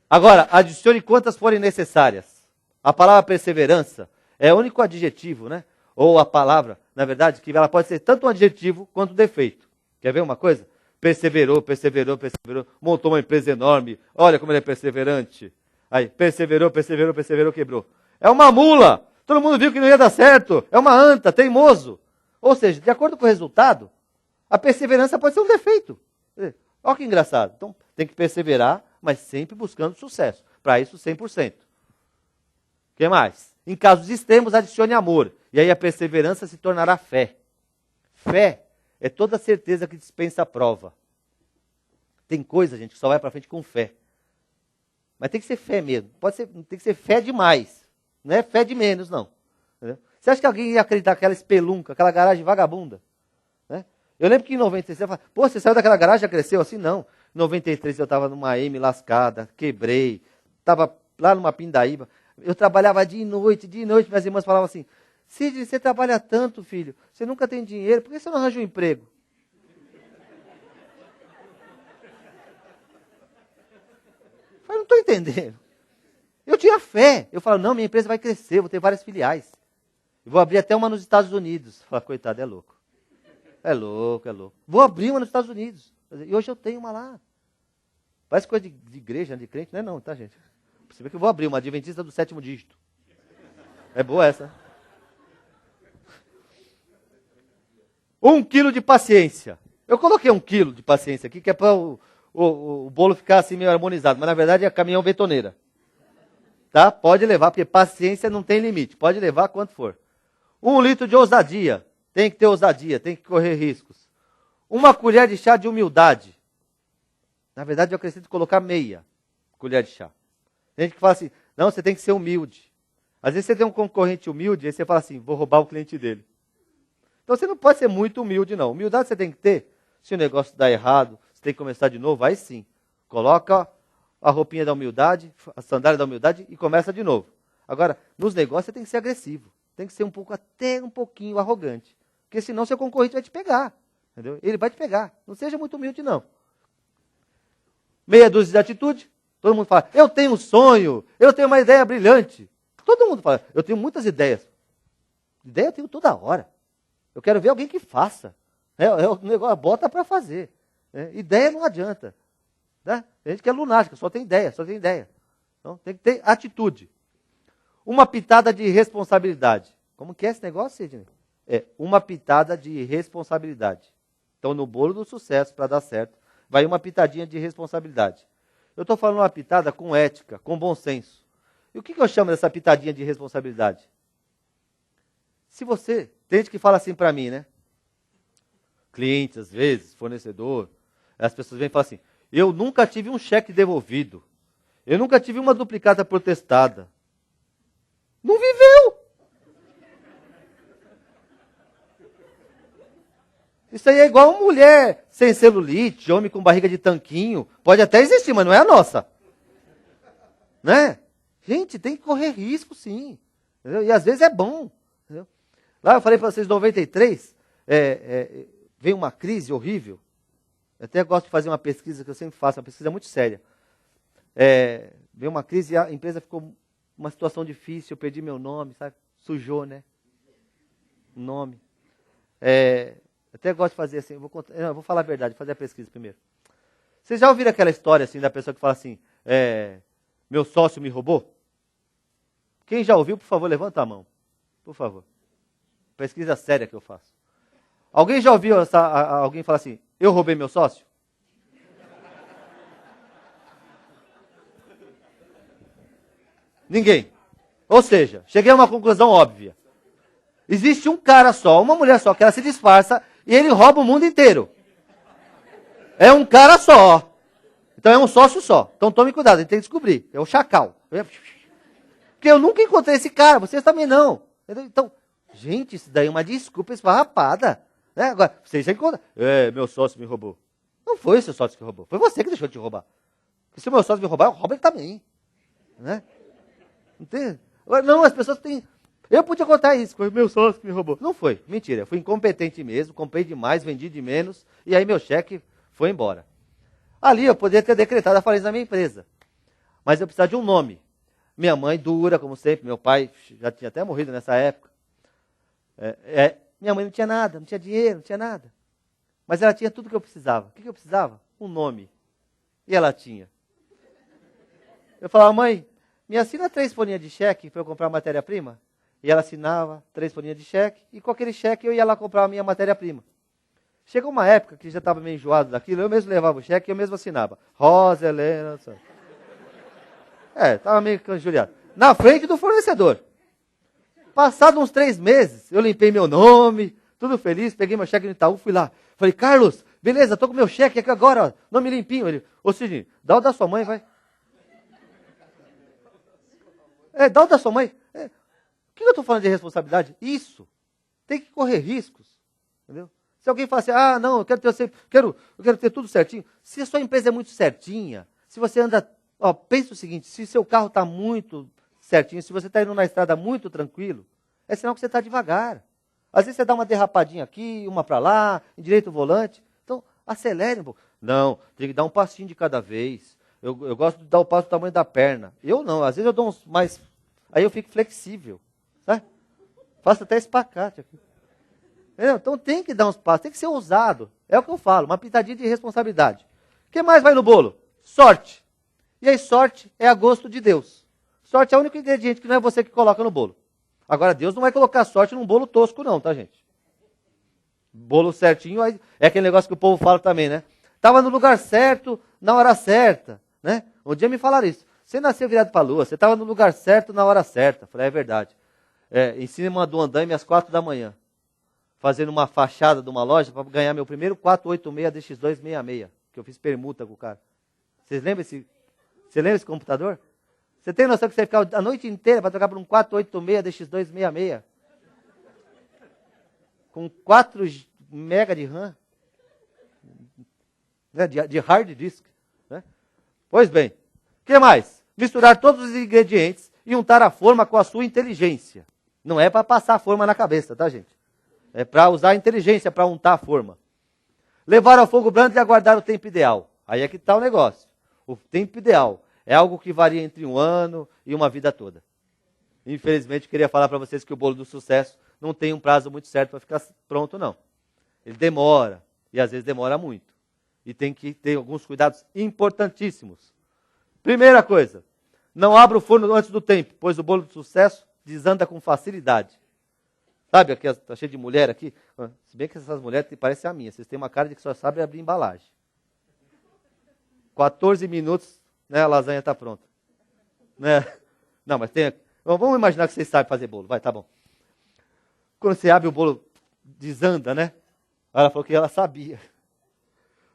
Agora, adicione quantas forem necessárias. A palavra perseverança é o único adjetivo, né? Ou a palavra, na verdade, que ela pode ser tanto um adjetivo quanto um defeito. Quer ver uma coisa? Perseverou, perseverou, perseverou. Montou uma empresa enorme. Olha como ele é perseverante. Aí, perseverou, perseverou, perseverou, quebrou. É uma mula. Todo mundo viu que não ia dar certo. É uma anta, teimoso. Ou seja, de acordo com o resultado, a perseverança pode ser um defeito. Olha que engraçado. Então, tem que perseverar, mas sempre buscando sucesso. Para isso, 100%. O que mais? Em casos extremos, adicione amor. E aí a perseverança se tornará fé. Fé é toda certeza que dispensa a prova. Tem coisa, gente, que só vai para frente com fé. Mas tem que ser fé mesmo. Tem que ser fé demais. Não é fé de menos, não. Entendeu? Você acha que alguém ia acreditar naquela espelunca, aquela garagem vagabunda? Né? Eu lembro que em 93, você fala, pô, você saiu daquela garagem e já cresceu assim? Não. Em 93 eu estava numa M lascada, quebrei, estava lá numa pindaíba. Eu trabalhava dia e noite, minhas irmãs falavam assim, Sidney, você trabalha tanto, filho, você nunca tem dinheiro, por que você não arranja um emprego? Eu falei, não estou entendendo. Eu tinha fé. Eu falo, não, minha empresa vai crescer, vou ter várias filiais. Eu vou abrir até uma nos Estados Unidos. Eu falo, coitado, é louco. É louco, é louco. Vou abrir uma nos Estados Unidos. E hoje eu tenho uma lá. Parece coisa de igreja, de crente. Não é não, tá, gente? Você vê que eu vou abrir uma adventista do 7º dígito. É boa essa. 1 quilo de paciência. Eu coloquei 1 quilo de paciência aqui, que é para o bolo ficar assim meio harmonizado. Mas na verdade é caminhão betoneira. Tá? Pode levar, porque paciência não tem limite. Pode levar quanto for. 1 litro de ousadia. Tem que ter ousadia, tem que correr riscos. 1 colher de chá de humildade. Na verdade, eu acrescento colocar meia colher de chá. Tem gente que fala assim, não, você tem que ser humilde. Às vezes você tem um concorrente humilde, aí você fala assim, vou roubar o cliente dele. Então você não pode ser muito humilde, não. Humildade você tem que ter. Se o negócio dá errado, você tem que começar de novo, aí sim. Coloca a roupinha da humildade, a sandália da humildade e começa de novo. Agora, nos negócios você tem que ser agressivo. Tem que ser até um pouquinho arrogante. Porque senão seu concorrente vai te pegar. Entendeu? Ele vai te pegar. Não seja muito humilde, não. Meia dúzia de atitude. Todo mundo fala, eu tenho um sonho, eu tenho uma ideia brilhante. Todo mundo fala, eu tenho muitas ideias. Ideia eu tenho toda hora. Eu quero ver alguém que faça. O negócio, bota para fazer. Ideia não adianta. Né? Tem gente que é lunática, só tem ideia. Então tem que ter atitude. Uma pitada de responsabilidade. Como que é esse negócio, Sidney? É uma pitada de responsabilidade. Então, no bolo do sucesso, para dar certo, vai uma pitadinha de responsabilidade. Eu estou falando uma pitada com ética, com bom senso. E o que eu chamo dessa pitadinha de responsabilidade? Se você, tem gente que fala assim para mim, né? Cliente, às vezes, fornecedor, as pessoas vêm e falam assim, eu nunca tive um cheque devolvido. Eu nunca tive uma duplicata protestada. Não viveu! Isso aí é igual uma mulher sem celulite, homem com barriga de tanquinho. Pode até existir, mas não é a nossa. Né? Gente, tem que correr risco, sim. Entendeu? E às vezes é bom. Entendeu? Lá eu falei para vocês, em 93, veio uma crise horrível. Eu até gosto de fazer uma pesquisa, que eu sempre faço, uma pesquisa muito séria. Veio uma crise e a empresa ficou uma situação difícil, eu perdi meu nome, sabe? Sujou, né? O nome. Até gosto de fazer assim, eu vou falar a verdade, vou fazer a pesquisa primeiro. Vocês já ouviram aquela história assim, da pessoa que fala assim, meu sócio me roubou? Quem já ouviu, por favor, levanta a mão. Por favor. Pesquisa séria que eu faço. Alguém já ouviu alguém falar assim, eu roubei meu sócio? Ninguém. Ou seja, cheguei a uma conclusão óbvia. Existe um cara só, uma mulher só, que ela se disfarça e ele rouba o mundo inteiro. É um cara só. Então é um sócio só. Então tome cuidado, a gente tem que descobrir. É o chacal. Porque eu nunca encontrei esse cara, vocês também não. Então, gente, isso daí é uma desculpa esfarrapada. Né? Agora, vocês já encontram. Meu sócio me roubou. Não foi o seu sócio que roubou, foi você que deixou de te roubar. Porque se o meu sócio me roubar, eu roubo ele também. Né? Entende? Agora, não, as pessoas têm... Eu podia contar isso, foi meu sócio que me roubou. Não foi, mentira, eu fui incompetente mesmo, comprei demais, vendi de menos, e aí meu cheque foi embora. Ali eu poderia ter decretado a falência da minha empresa, mas eu precisava de um nome. Minha mãe dura, como sempre, meu pai já tinha até morrido nessa época. Minha mãe não tinha nada, não tinha dinheiro, não tinha nada. Mas ela tinha tudo que eu precisava. O que eu precisava? Um nome. E ela tinha. Eu falava, mãe, me assina 3 folhinhas de cheque para eu comprar matéria-prima? E ela assinava 3 folhinhas de cheque, e com aquele cheque eu ia lá comprar a minha matéria-prima. Chegou uma época que já estava meio enjoado daquilo, eu mesmo levava o cheque e eu mesmo assinava. Rosa, Helena... estava meio canjulhado. Na frente do fornecedor. Passados uns 3 meses, eu limpei meu nome, tudo feliz, peguei meu cheque no Itaú, fui lá. Falei, Carlos, beleza, estou com meu cheque aqui agora, ó, nome limpinho. Ele, ô Sidney, dá o da sua mãe, vai. Dá o da sua mãe. O que eu estou falando de responsabilidade? Isso. Tem que correr riscos. Entendeu? Se alguém fala assim, não, eu quero ter tudo certinho. Se a sua empresa é muito certinha, se você anda... pensa o seguinte, se seu carro está muito certinho, se você está indo na estrada muito tranquilo, é sinal que você está devagar. Às vezes você dá uma derrapadinha aqui, uma para lá, endireita o volante. Então, acelere um pouco. Não, tem que dar um passinho de cada vez. Eu gosto de dar o passo do tamanho da perna. Eu não, às vezes eu dou uns mais... Aí eu fico flexível. Né? Faço até espacate aqui. Então tem que dar uns passos, tem que ser ousado. É o que eu falo, uma pitadinha de responsabilidade. O que mais vai no bolo? Sorte. E aí sorte é a gosto de Deus. Sorte é o único ingrediente que não é você que coloca no bolo. Agora Deus não vai colocar sorte num bolo tosco não, tá gente? Bolo certinho, é aquele negócio que o povo fala também, né? Estava no lugar certo, na hora certa. Né? Um dia me falaram isso. Você nasceu virado para a lua, você estava no lugar certo, na hora certa. Eu falei, é verdade. Em cima do andaime às 4 da manhã. Fazendo uma fachada de uma loja para ganhar meu primeiro 486 DX266. Que eu fiz permuta com o cara. Você lembra esse computador? Você tem noção que você ficar a noite inteira para trocar por um 486 DX266? Com 4 MB de RAM? Né? De hard disk. Né? Pois bem. O que mais? Misturar todos os ingredientes e untar a forma com a sua inteligência. Não é para passar a forma na cabeça, tá, gente? É para usar a inteligência para untar a forma. Levar ao fogo brando e aguardar o tempo ideal. Aí é que está o negócio. O tempo ideal é algo que varia entre 1 ano e uma vida toda. Infelizmente, queria falar para vocês que o bolo do sucesso não tem um prazo muito certo para ficar pronto, não. Ele demora, e às vezes demora muito. E tem que ter alguns cuidados importantíssimos. Primeira coisa, não abra o forno antes do tempo, pois o bolo do sucesso desanda com facilidade. Sabe, aqui está cheio de mulher aqui. Se bem que essas mulheres parecem a minha. Vocês têm uma cara de que só sabem abrir embalagem. 14 minutos, né, a lasanha está pronta. Né? Não, mas tem... Vamos imaginar que vocês sabem fazer bolo. Vai, tá bom. Quando você abre o bolo, desanda, né? Ela falou que ela sabia.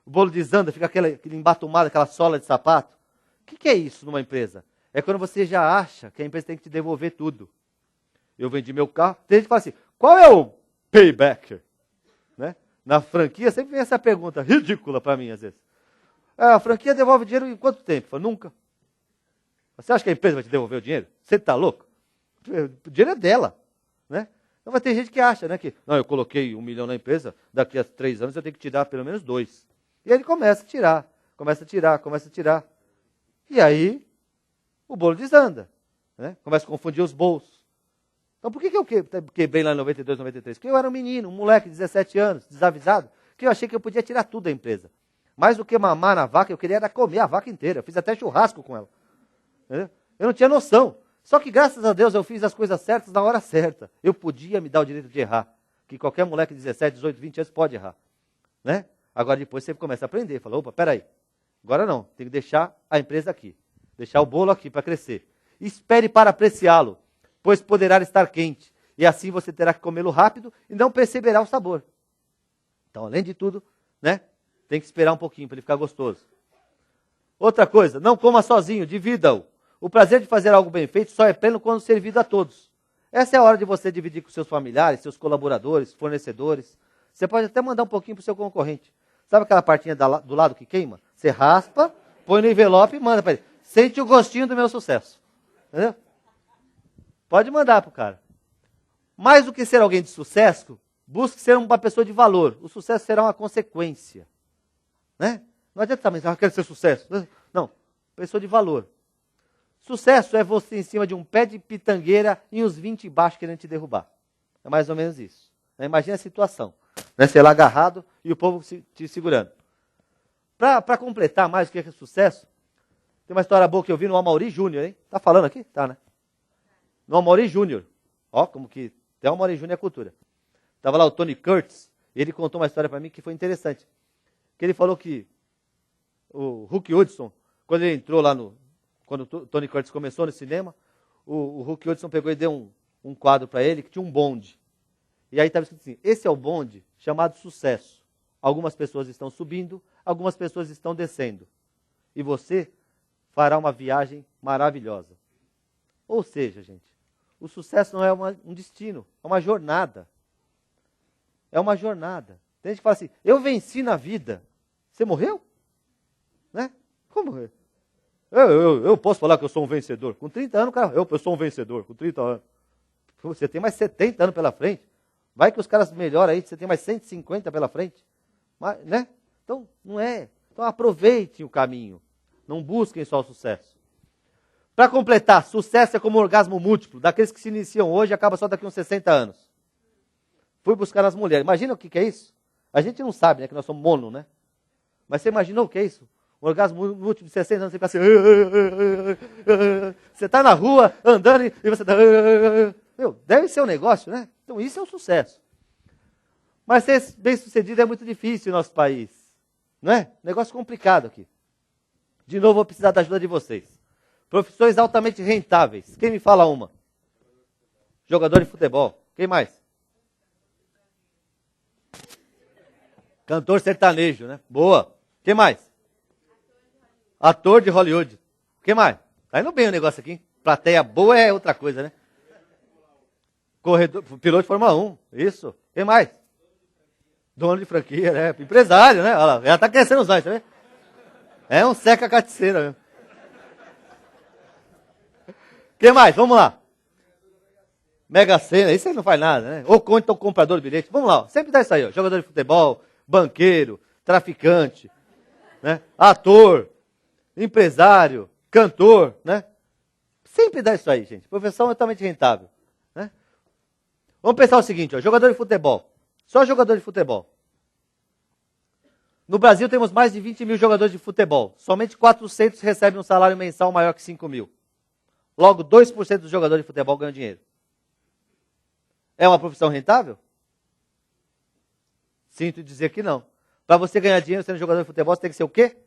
O bolo desanda, fica aquele embatumado, aquela sola de sapato. O que é isso numa empresa? É quando você já acha que a empresa tem que te devolver tudo. Eu vendi meu carro. Tem gente que fala assim, qual é o payback? Né? Na franquia sempre vem essa pergunta, ridícula para mim às vezes. A franquia devolve dinheiro em quanto tempo? Eu falo, nunca. Você acha que a empresa vai te devolver o dinheiro? Você está louco? O dinheiro é dela. Né? Então vai ter gente que acha, né, que não, eu coloquei 1 milhão na empresa, daqui a 3 anos eu tenho que tirar pelo menos 2. E aí ele começa a tirar, começa a tirar, começa a tirar. E aí o bolo desanda. Né? Começa a confundir os bolsos. Então por que eu quebrei lá em 92, 93? Porque eu era um menino, um moleque de 17 anos, desavisado, que eu achei que eu podia tirar tudo da empresa. Mais do que mamar na vaca, eu queria era comer a vaca inteira. Eu fiz até churrasco com ela. Entendeu? Eu não tinha noção. Só que graças a Deus eu fiz as coisas certas na hora certa. Eu podia me dar o direito de errar. Que qualquer moleque de 17, 18, 20 anos pode errar. Né? Agora depois você começa a aprender. Fala, opa, peraí. Agora não, tem que deixar a empresa aqui. Deixar o bolo aqui para crescer. Espere para apreciá-lo, pois poderá estar quente. E assim você terá que comê-lo rápido e não perceberá o sabor. Então, além de tudo, né, tem que esperar um pouquinho para ele ficar gostoso. Outra coisa, não coma sozinho, divida-o. O prazer de fazer algo bem feito só é pleno quando servido a todos. Essa é a hora de você dividir com seus familiares, seus colaboradores, fornecedores. Você pode até mandar um pouquinho para o seu concorrente. Sabe aquela partinha do lado que queima? Você raspa, põe no envelope e manda para ele. Sente o gostinho do meu sucesso. Entendeu? Pode mandar para o cara. Mais do que ser alguém de sucesso, busque ser uma pessoa de valor. O sucesso será uma consequência. Né? Não adianta também, eu quero ser sucesso. Não, pessoa de valor. Sucesso é você em cima de um pé de pitangueira e uns 20 embaixo querendo te derrubar. É mais ou menos isso. Imagina a situação. Né? Você lá agarrado e o povo te segurando. Para completar mais o que é sucesso, tem uma história boa que eu vi no Amaury Júnior, hein? Tá falando aqui? Tá, né? No Amaury Júnior. Ó, como que até o Amaury Júnior é cultura. Tava lá o Tony Curtis, e ele contou uma história para mim que foi interessante. Que ele falou que o Rook Hudson, quando ele entrou lá quando o Tony Curtis começou no cinema, o Rook Hudson pegou e deu um quadro para ele que tinha um bonde. E aí estava escrito assim, esse é o bonde chamado sucesso. Algumas pessoas estão subindo, algumas pessoas estão descendo. E você fará uma viagem maravilhosa. Ou seja, gente, o sucesso não é um destino, é uma jornada. É uma jornada. Tem gente que fala assim, eu venci na vida. Você morreu? Né? Como morreu? Eu posso falar que eu sou um vencedor. Com 30 anos, cara, eu sou um vencedor, com 30 anos. Você tem mais 70 anos pela frente. Vai que os caras melhoram aí, você tem mais 150 pela frente. Mas, né? Então, não é. Então, aproveitem o caminho. Não busquem só o sucesso. Para completar, sucesso é como um orgasmo múltiplo, daqueles que se iniciam hoje e acabam só daqui a uns 60 anos. Fui buscar nas mulheres. Imagina o que é isso? A gente não sabe, né, que nós somos mono, né? Mas você imaginou o que é isso? Um orgasmo múltiplo de 60 anos, você fica assim... Você está na rua, andando, e você está... Meu, deve ser um negócio, né? Então isso é um sucesso. Mas ser bem-sucedido é muito difícil no nosso país. Não é? Negócio complicado aqui. De novo, vou precisar da ajuda de vocês. Profissões altamente rentáveis. Quem me fala uma? Jogador de futebol. Quem mais? Cantor sertanejo, né? Boa. Quem mais? Ator de Hollywood. Quem mais? Tá indo bem o negócio aqui, hein? Plateia boa é outra coisa, né? Corredor, piloto de Fórmula 1. Isso. Quem mais? Dono de franquia, né? Empresário, né? Olha lá, ela tá crescendo os olhos, tá vendo? É um seca caticeira mesmo. Quem mais? Vamos lá. Mega Sena, isso aí não faz nada, né? Ou conta o comprador de bilhete. Vamos lá, ó. Sempre dá isso aí, ó. Jogador de futebol, banqueiro, traficante, né? Ator, empresário, cantor, né? Sempre dá isso aí, gente. Profissão altamente rentável, né? Vamos pensar o seguinte, ó. Jogador de futebol. Só jogador de futebol. No Brasil temos mais de 20 mil jogadores de futebol. Somente 400 recebem um salário mensal maior que 5 mil. Logo, 2% dos jogadores de futebol ganham dinheiro. É uma profissão rentável? Sinto dizer que não. Para você ganhar dinheiro sendo jogador de futebol, você tem que ser o quê?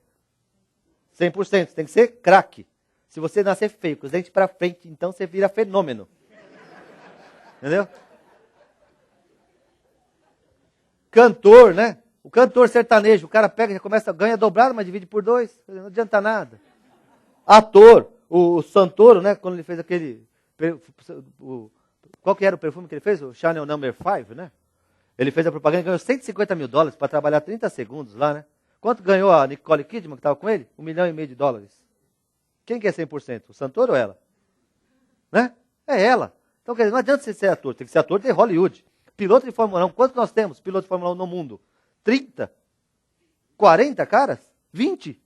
100%. Você tem que ser craque. Se você nascer feio, com os dentes para frente, então você vira fenômeno. Entendeu? Cantor, né? O cantor sertanejo, o cara pega, já começa, ganha dobrado, mas divide por 2. Não adianta nada. Ator, o Santoro, né? Quando ele fez aquele... Qual que era o perfume que ele fez? O Chanel No. 5, né? Ele fez a propaganda e ganhou $150 mil para trabalhar 30 segundos lá, né? Quanto ganhou a Nicole Kidman, que estava com ele? $1,5 milhão. Quem que é 100%? O Santoro ou ela? Né? É ela. Então, quer dizer, não adianta você ser ator. Tem que ser ator de Hollywood. Piloto de Fórmula 1. Quantos nós temos piloto de Fórmula 1 no mundo? 30? 40 caras? 20?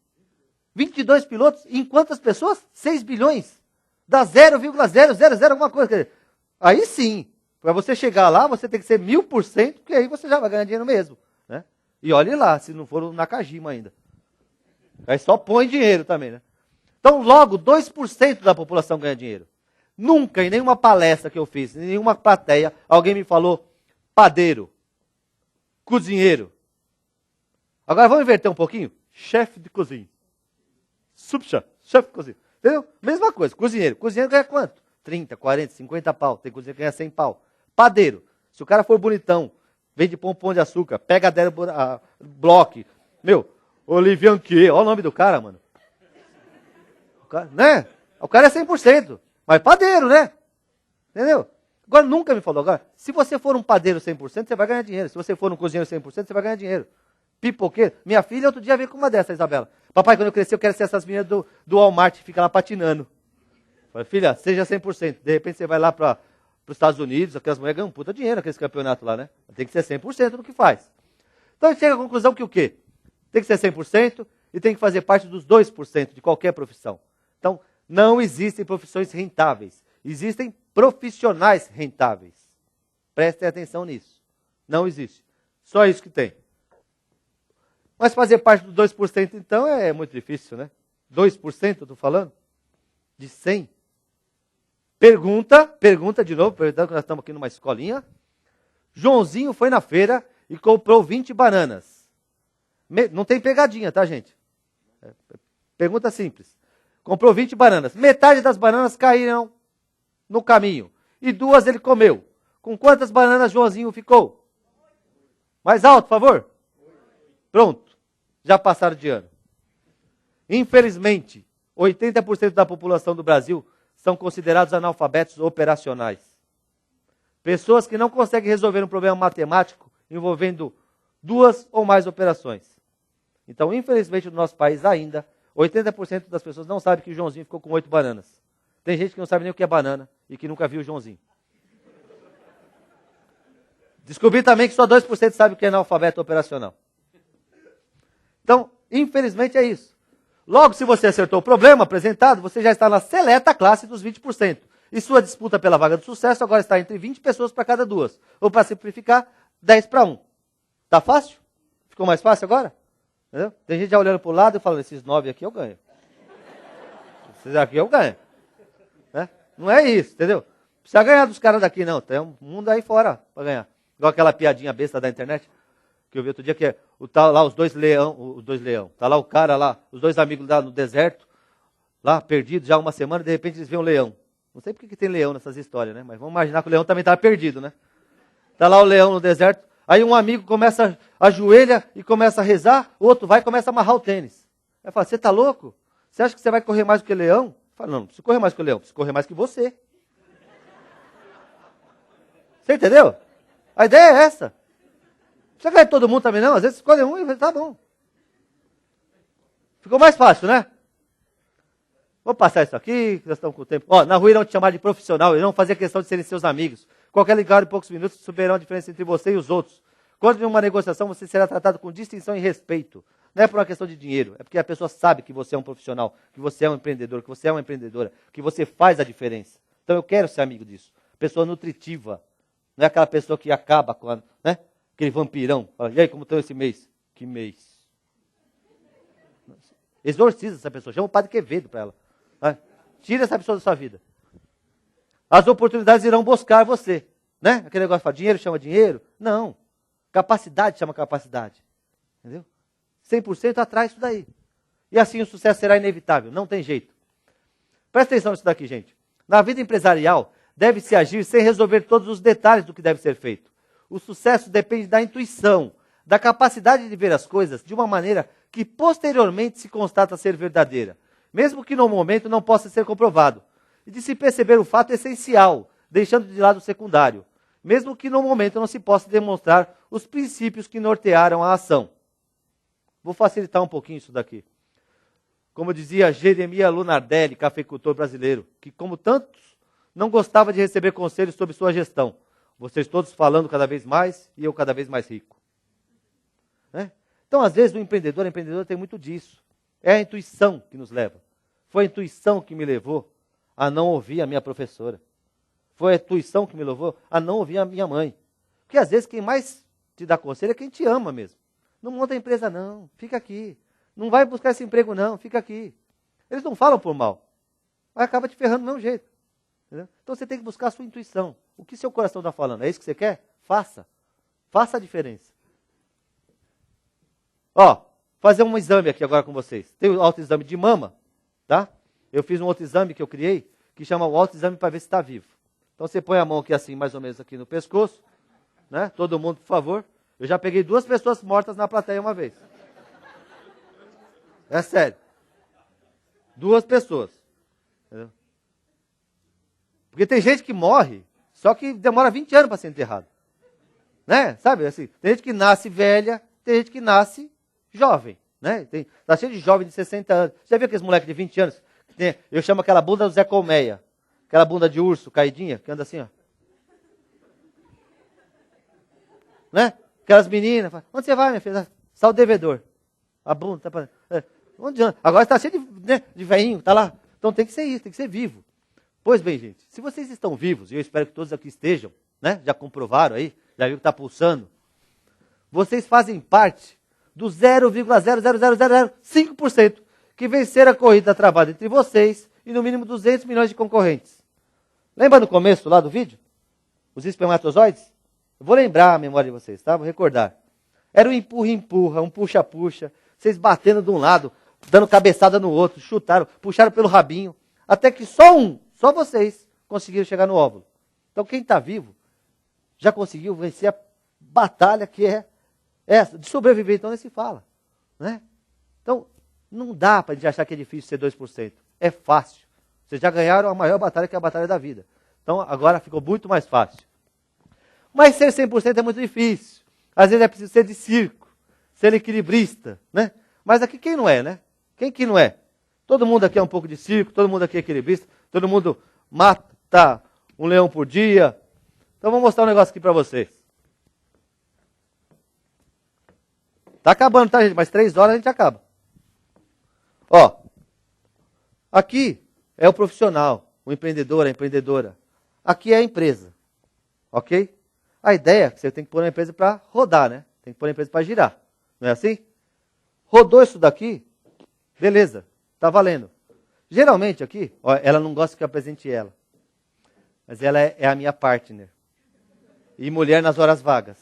22 pilotos? Em quantas pessoas? 6 bilhões. Dá 0,000 alguma coisa. Quer dizer, aí sim, para você chegar lá, você tem que ser 1000%, porque aí você já vai ganhar dinheiro mesmo. Né? E olhe lá, se não for o Nakajima ainda. Aí só põe dinheiro também, né? Então, logo, 2% da população ganha dinheiro. Nunca, em nenhuma palestra que eu fiz, em nenhuma plateia, alguém me falou padeiro, cozinheiro. Agora vamos inverter um pouquinho? Chefe de cozinha. Subchefe, chefe de cozinha. Entendeu? Mesma coisa, cozinheiro. Cozinheiro ganha quanto? 30, 40, 50 pau. Tem cozinheiro que ganha 100 pau. Padeiro. Se o cara for bonitão, vende pão de açúcar, pega a bloco. Meu, Olivianquier, olha o nome do cara, mano. O cara, né? O cara é 100%. Mas padeiro, né? Entendeu? Agora, nunca me falou. Agora, se você for um padeiro 100%, você vai ganhar dinheiro. Se você for um cozinheiro 100%, você vai ganhar dinheiro. Pipoqueiro. Minha filha outro dia veio com uma dessa, Isabela. Papai, quando eu crescer, eu quero ser essas meninas do Walmart que ficam lá patinando. Falei, filha, seja 100%. De repente você vai lá para os Estados Unidos, aquelas mulheres ganham puta dinheiro naqueles campeonatos lá, né? Tem que ser 100% no que faz. Então a gente chega à conclusão que o quê? Tem que ser 100% e tem que fazer parte dos 2% de qualquer profissão. Então, não existem profissões rentáveis. Existem profissionais rentáveis. Prestem atenção nisso. Não existe. Só isso que tem. Mas fazer parte dos 2% então é muito difícil, né? 2% eu estou falando? De 100? Pergunta de novo, aproveitando que nós estamos aqui numa escolinha. Joãozinho foi na feira e comprou 20 bananas. Não tem pegadinha, tá, gente? Pergunta simples. Comprou 20 bananas. Metade das bananas caíram no caminho. E 2 ele comeu. Com quantas bananas Joãozinho ficou? Mais alto, por favor. Pronto. Já passaram de ano. Infelizmente, 80% da população do Brasil são considerados analfabetos operacionais. Pessoas que não conseguem resolver um problema matemático envolvendo 2 ou mais operações. Então, infelizmente, no nosso país ainda, 80% das pessoas não sabem que o Joãozinho ficou com 8 bananas. Tem gente que não sabe nem o que é banana e que nunca viu o Joãozinho. Descobri também que só 2% sabe o que é analfabeto operacional. Então, infelizmente é isso. Logo, se você acertou o problema apresentado, você já está na seleta classe dos 20%. E sua disputa pela vaga do sucesso agora está entre 20 pessoas para cada 2. Ou para simplificar, 10 para 1. Tá fácil? Ficou mais fácil agora? Entendeu? Tem gente já olhando para o lado e falando, esses 9 aqui eu ganho. Esses aqui eu ganho. Né? Não é isso, entendeu? Não precisa ganhar dos caras daqui, não. Tem um mundo aí fora para ganhar. Igual aquela piadinha besta da internet, que eu vi outro dia, que é tá lá os dois leão. Tá lá o cara lá, os 2 amigos lá no deserto, lá perdidos já uma semana, de repente eles veem um leão. Não sei porque que tem leão nessas histórias, né? Mas vamos imaginar que o leão também estava perdido, né? Tá lá o leão no deserto, aí um amigo começa, ajoelha e começa a rezar, o outro vai e começa a amarrar o tênis. Aí fala, você tá louco? Você acha que você vai correr mais do que o leão? Fala, não preciso correr mais que o leão, preciso correr mais que você. Você entendeu? A ideia é essa. Não precisa ganhar todo mundo também não, às vezes escolhe um e tá bom. Ficou mais fácil, né? Vou passar isso aqui, que nós estamos com o tempo. Ó, na rua irão te chamar de profissional, irão fazer questão de serem seus amigos. Qualquer ligado em poucos minutos superarão a diferença entre você e os outros. Quando em uma negociação, você será tratado com distinção e respeito. Não é por uma questão de dinheiro, é porque a pessoa sabe que você é um profissional, que você é um empreendedor, que você é uma empreendedora, que você faz a diferença. Então eu quero ser amigo disso. Pessoa nutritiva. Não é aquela pessoa que acaba com a, né? Aquele vampirão. Fala, e aí, como estão esse mês? Que mês? Exorciza essa pessoa. Chama o padre Quevedo para ela. Tira essa pessoa da sua vida. As oportunidades irão buscar você. Né? Aquele negócio que fala, dinheiro chama dinheiro? Não. Capacidade chama capacidade. Entendeu? 100% atrás disso daí. E assim o sucesso será inevitável, não tem jeito. Presta atenção nisso daqui, gente. Na vida empresarial, deve-se agir sem resolver todos os detalhes do que deve ser feito. O sucesso depende da intuição, da capacidade de ver as coisas de uma maneira que posteriormente se constata ser verdadeira, mesmo que no momento não possa ser comprovado, e de se perceber o fato essencial, deixando de lado o secundário, mesmo que no momento não se possa demonstrar os princípios que nortearam a ação. Vou facilitar um pouquinho isso daqui. Como dizia Jeremias Lunardelli, cafeicultor brasileiro, que como tantos, não gostava de receber conselhos sobre sua gestão. Vocês todos falando cada vez mais e eu cada vez mais rico. Né? Então, às vezes, a empreendedora tem muito disso. É a intuição que nos leva. Foi a intuição que me levou a não ouvir a minha professora. Foi a intuição que me levou a não ouvir a minha mãe. Porque, às vezes, quem mais te dá conselho é quem te ama mesmo. Não monta a empresa, não. Fica aqui. Não vai buscar esse emprego, não. Fica aqui. Eles não falam por mal. Mas acaba te ferrando do mesmo jeito. Entendeu? Então, você tem que buscar a sua intuição. O que seu coração está falando? É isso que você quer? Faça. Faça a diferença. Ó, fazer um exame aqui agora com vocês. Tem o autoexame de mama, tá? Eu fiz um outro exame que eu criei, que chama o autoexame para ver se está vivo. Então você põe a mão aqui assim, mais ou menos aqui no pescoço, né? Todo mundo, por favor. Eu já peguei 2 pessoas mortas na plateia uma vez. É sério. 2 pessoas. Entendeu? Porque tem gente que morre, só que demora 20 anos para ser enterrado. Né? Sabe, assim, tem gente que nasce velha, tem gente que nasce jovem, né? Tá cheio de jovem de 60 anos. Você já viu aqueles moleques de 20 anos? Eu chamo aquela bunda do Zé Colmeia. Aquela bunda de urso caidinha, que anda assim, ó. Né? Aquelas meninas, onde você vai, minha filha? Só o devedor. A bunda, tá pra... Onde anda? Agora está cheio de velhinho, tá lá. Então tem que ser isso, tem que ser vivo. Pois bem, gente, se vocês estão vivos, e eu espero que todos aqui estejam, né? Já comprovaram aí, já viu que está pulsando. Vocês fazem parte do 0,00005% que venceram a corrida travada entre vocês e no mínimo 200 milhões de concorrentes. Lembra no começo lá do vídeo? Os espermatozoides? Eu vou lembrar a memória de vocês, tá? Vou recordar. Era um empurra-empurra, um puxa-puxa, vocês batendo de um lado, dando cabeçada no outro, chutaram, puxaram pelo rabinho, até que só vocês conseguiram chegar no óvulo. Então quem está vivo já conseguiu vencer a batalha que é essa, de sobreviver, então nem se fala. Né? Então, não dá para a gente achar que é difícil ser 2%. É fácil. Vocês já ganharam a maior batalha, que é a batalha da vida. Então, agora ficou muito mais fácil. Mas ser 100% é muito difícil. Às vezes é preciso ser de circo, ser equilibrista. Né? Mas aqui quem não é, né? Quem que não é? Todo mundo aqui é um pouco de circo, todo mundo aqui é equilibrista, todo mundo mata um leão por dia. Então, vou mostrar um negócio aqui para vocês. Tá acabando, tá, gente? Mais 3 horas a gente acaba. Ó, aqui é o profissional, o empreendedor, a empreendedora. Aqui é a empresa, ok? A ideia é que você tem que pôr a empresa para rodar, né? Tem que pôr a empresa para girar, não é assim? Rodou isso daqui, beleza, tá valendo. Geralmente aqui, ó, ela não gosta que eu apresente ela, mas ela é a minha partner. E mulher nas horas vagas.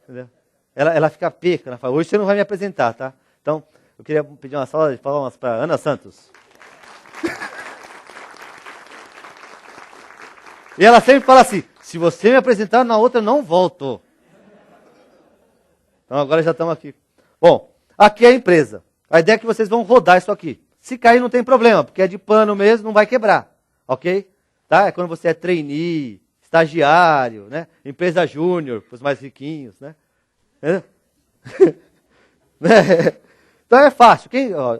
Entendeu? Ela fica peca, ela fala, hoje você não vai me apresentar, tá? Então, eu queria pedir uma salva de palmas para Ana Santos. E ela sempre fala assim, se você me apresentar na outra, eu não volto. Então, agora já estamos aqui. Bom, aqui é a empresa. A ideia é que vocês vão rodar isso aqui. Se cair, não tem problema, porque é de pano mesmo, não vai quebrar. Ok? Tá? É quando você é trainee, estagiário, né? Empresa júnior, para os mais riquinhos, né? Então é fácil.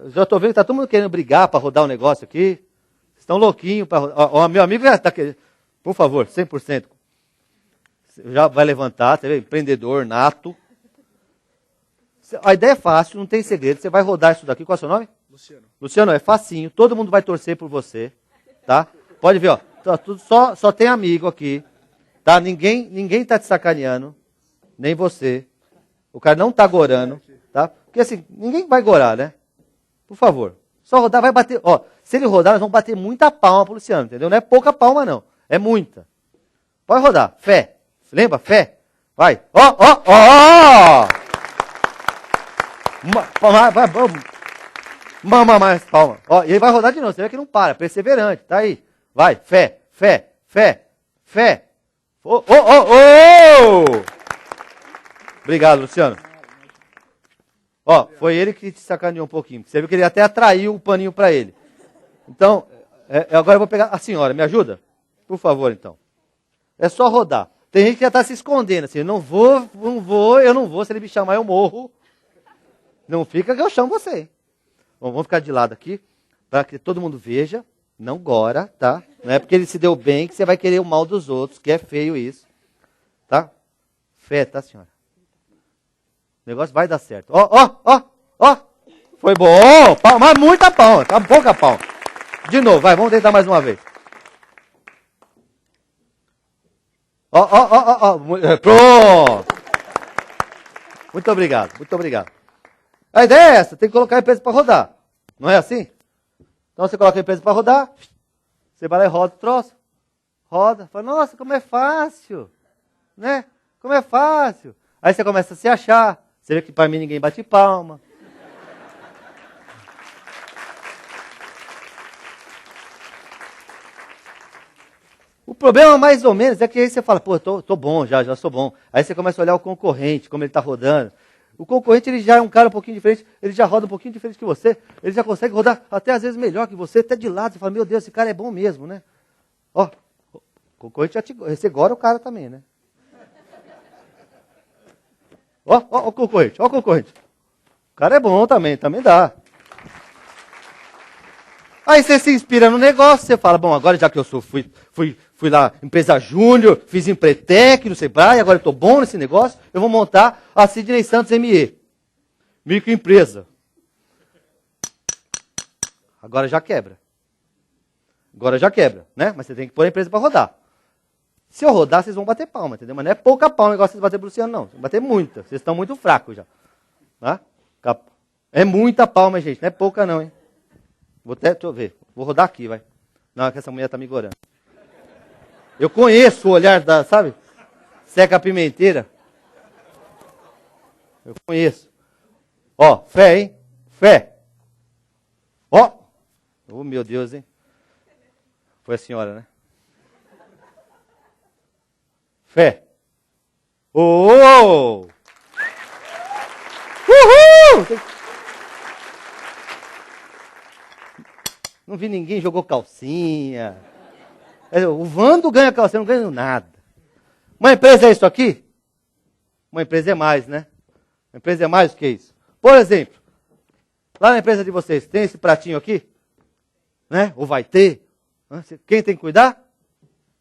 Já estou vendo que está todo mundo querendo brigar para rodar o negócio aqui. Estão louquinhos para rodar. Meu amigo já está querendo. Por favor, 100%. Já vai levantar, você vê? Empreendedor nato. A ideia é fácil, não tem segredo. Você vai rodar isso daqui. Qual é o seu nome? Luciano. Luciano, é facinho. Todo mundo vai torcer por você. Tá? Pode ver, ó. Só tem amigo aqui. Tá? Ninguém tá te sacaneando. Nem você. O cara não tá gorando, tá? Porque assim, ninguém vai gorar, né? Por favor. Só rodar, vai bater. Ó, se ele rodar, nós vamos bater muita palma pro Luciano, entendeu? Não é pouca palma, não. É muita. Pode rodar. Fé. Lembra? Fé. Vai. Ó, ó, ó! Mais palma. Ó, e ele vai rodar de novo. Você vê que não para. Perseverante. Tá aí. Vai. Fé. Fé. Fé. Fé. Ô, ô, ô, ô! Obrigado, Luciano. Ó, foi ele que te sacaneou um pouquinho. Você viu que ele até atraiu o paninho para ele. Então, agora eu vou pegar a senhora. Me ajuda? Por favor, então. É só rodar. Tem gente que já está se escondendo, assim, eu não vou, se ele me chamar eu morro. Não fica que eu chamo você. Bom, vamos ficar de lado aqui, para que todo mundo veja, não gora, tá? Não é porque ele se deu bem que você vai querer o mal dos outros, que é feio isso. Tá? Fé, tá, senhora? O negócio vai dar certo. Ó, ó, ó, ó. Foi bom, mas muita palma, tá pouca palma. De novo, vai, vamos tentar mais uma vez. Ó, ó, ó, ó, pronto. Muito obrigado, muito obrigado. A ideia é essa, tem que colocar a empresa para rodar. Não é assim? Então você coloca a empresa para rodar, você vai lá e roda o troço. Roda, fala, nossa, como é fácil. Né? Como é fácil. Aí você começa a se achar. Você vê que para mim ninguém bate palma. O problema, mais ou menos, é que aí você fala, pô, tô bom, já sou bom. Aí você começa a olhar o concorrente, como ele está rodando. O concorrente, ele já é um cara um pouquinho diferente, ele já roda um pouquinho diferente que você, ele já consegue rodar até às vezes melhor que você, até de lado. Você fala, meu Deus, esse cara é bom mesmo, né? Ó, o concorrente já você gora o cara também, né? Ó, ó o concorrente, ó o concorrente. O cara é bom também dá. Aí você se inspira no negócio, você fala, bom, agora já que eu fui lá, empresa júnior, fiz Empretec no Sebrae, agora eu estou bom nesse negócio, eu vou montar a Sidney Santos ME. Microempresa. Agora já quebra. Né? Mas você tem que pôr a empresa para rodar. Se eu rodar, vocês vão bater palma, entendeu? Mas não é pouca palma igual vocês bater pro Luciano, não. Vocês vão bater muita. Vocês estão muito fracos já. Tá? É muita palma, gente. Não é pouca, não, hein? Deixa eu ver. Vou rodar aqui, vai. Não, que essa mulher tá me gorando. Eu conheço o olhar da, sabe? Seca a pimenteira. Eu conheço. Ó, fé, hein? Fé. Ó. Oh, meu Deus, hein? Foi a senhora, né? Fé. Oh! Uhul! Não vi ninguém jogou calcinha. O Vando ganha calcinha, não ganha nada. Uma empresa é isso aqui? Uma empresa é mais, né? Uma empresa é mais do que isso. Por exemplo, lá na empresa de vocês, tem esse pratinho aqui? Né? Ou vai ter? Quem tem que cuidar?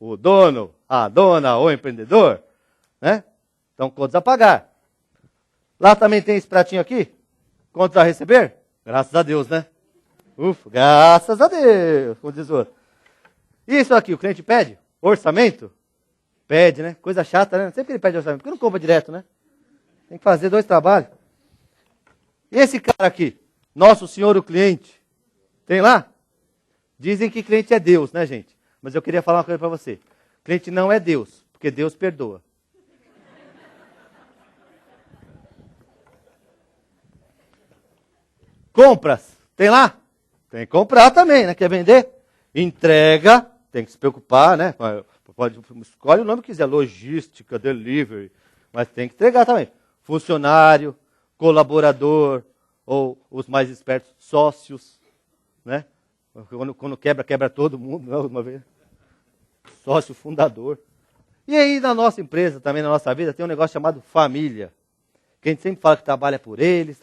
O dono, a dona, o empreendedor. Né? Então, contas a pagar. Lá também tem esse pratinho aqui? Contas a receber? Graças a Deus, né? Ufa, graças a Deus, como diz o outro. E isso aqui, o cliente pede? Orçamento? Pede, né? Coisa chata, né? Sempre que ele pede orçamento, porque não compra direto, né? Tem que fazer 2 trabalhos. E esse cara aqui, nosso senhor o cliente, tem lá? Dizem que cliente é Deus, né, gente? Mas eu queria falar uma coisa para você. Cliente não é Deus, porque Deus perdoa. Compras, tem lá? Tem que comprar também, né? Quer vender? Entrega, tem que se preocupar, né? Escolhe o nome que quiser, logística, delivery, mas tem que entregar também. Funcionário, colaborador, ou os mais espertos, sócios, né? Quando quebra todo mundo, né? Uma vez. Sócio, fundador. E aí na nossa empresa, também na nossa vida, tem um negócio chamado família. Que a gente sempre fala que trabalha por eles,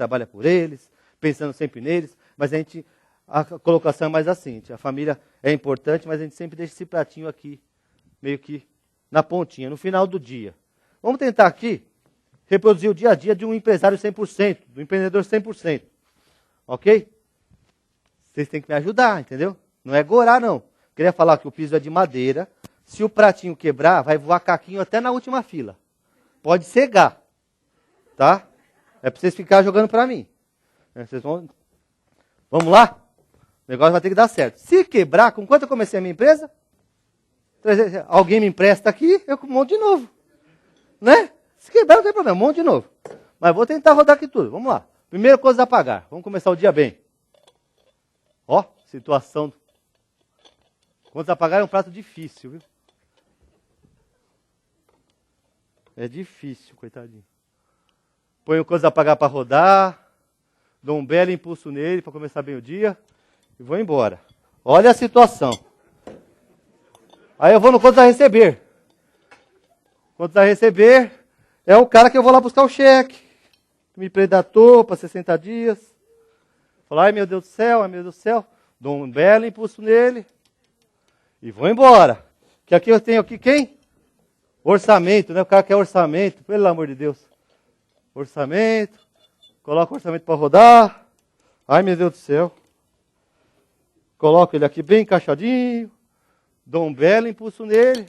pensando sempre neles, mas a colocação é mais assim, a família é importante, mas a gente sempre deixa esse pratinho aqui, meio que na pontinha, no final do dia. Vamos tentar aqui reproduzir o dia a dia de um empresário 100%, do empreendedor 100%. Ok? Vocês têm que me ajudar, entendeu? Não é gorar, não. Queria falar que o piso é de madeira. Se o pratinho quebrar, vai voar caquinho até na última fila. Pode cegar. Tá? É para vocês ficarem jogando para mim. Vamos lá? O negócio vai ter que dar certo. Se quebrar, com quanto eu comecei a minha empresa? Alguém me empresta aqui, eu monto de novo. Né? Se quebrar não tem problema, monto de novo. Mas vou tentar rodar aqui tudo. Vamos lá. Primeira coisa a pagar. Vamos começar o dia bem. Ó, situação. Contas a pagar é um prato difícil, viu? É difícil, coitadinho. Ponho coisas a pagar para rodar, dou um belo impulso nele para começar bem o dia e vou embora. Olha a situação. Aí eu vou no contas a receber. Contas a receber é o cara que eu vou lá buscar o cheque. Me predatou para 60 dias. Falar, ai meu Deus do céu, ai meu Deus do céu. Dou um belo impulso nele e vou embora. Que aqui eu tenho aqui quem? Orçamento, né? O cara quer orçamento, pelo amor de Deus. Orçamento, coloca o orçamento para rodar. Ai meu Deus do céu. Coloco ele aqui bem encaixadinho. Dou um belo impulso nele.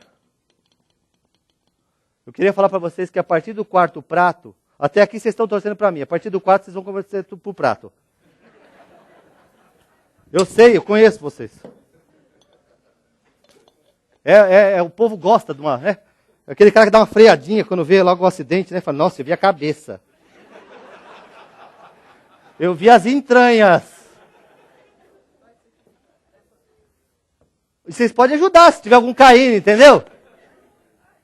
Eu queria falar para vocês que a partir do quarto prato, até aqui vocês estão torcendo para mim, a partir do quarto vocês vão conversar tudo pro prato. Eu sei, eu conheço vocês. O povo gosta de uma, né? Aquele cara que dá uma freadinha quando vê logo o acidente, né? Fala, nossa, eu vi a cabeça. Eu vi as entranhas. E vocês podem ajudar se tiver algum caindo, entendeu?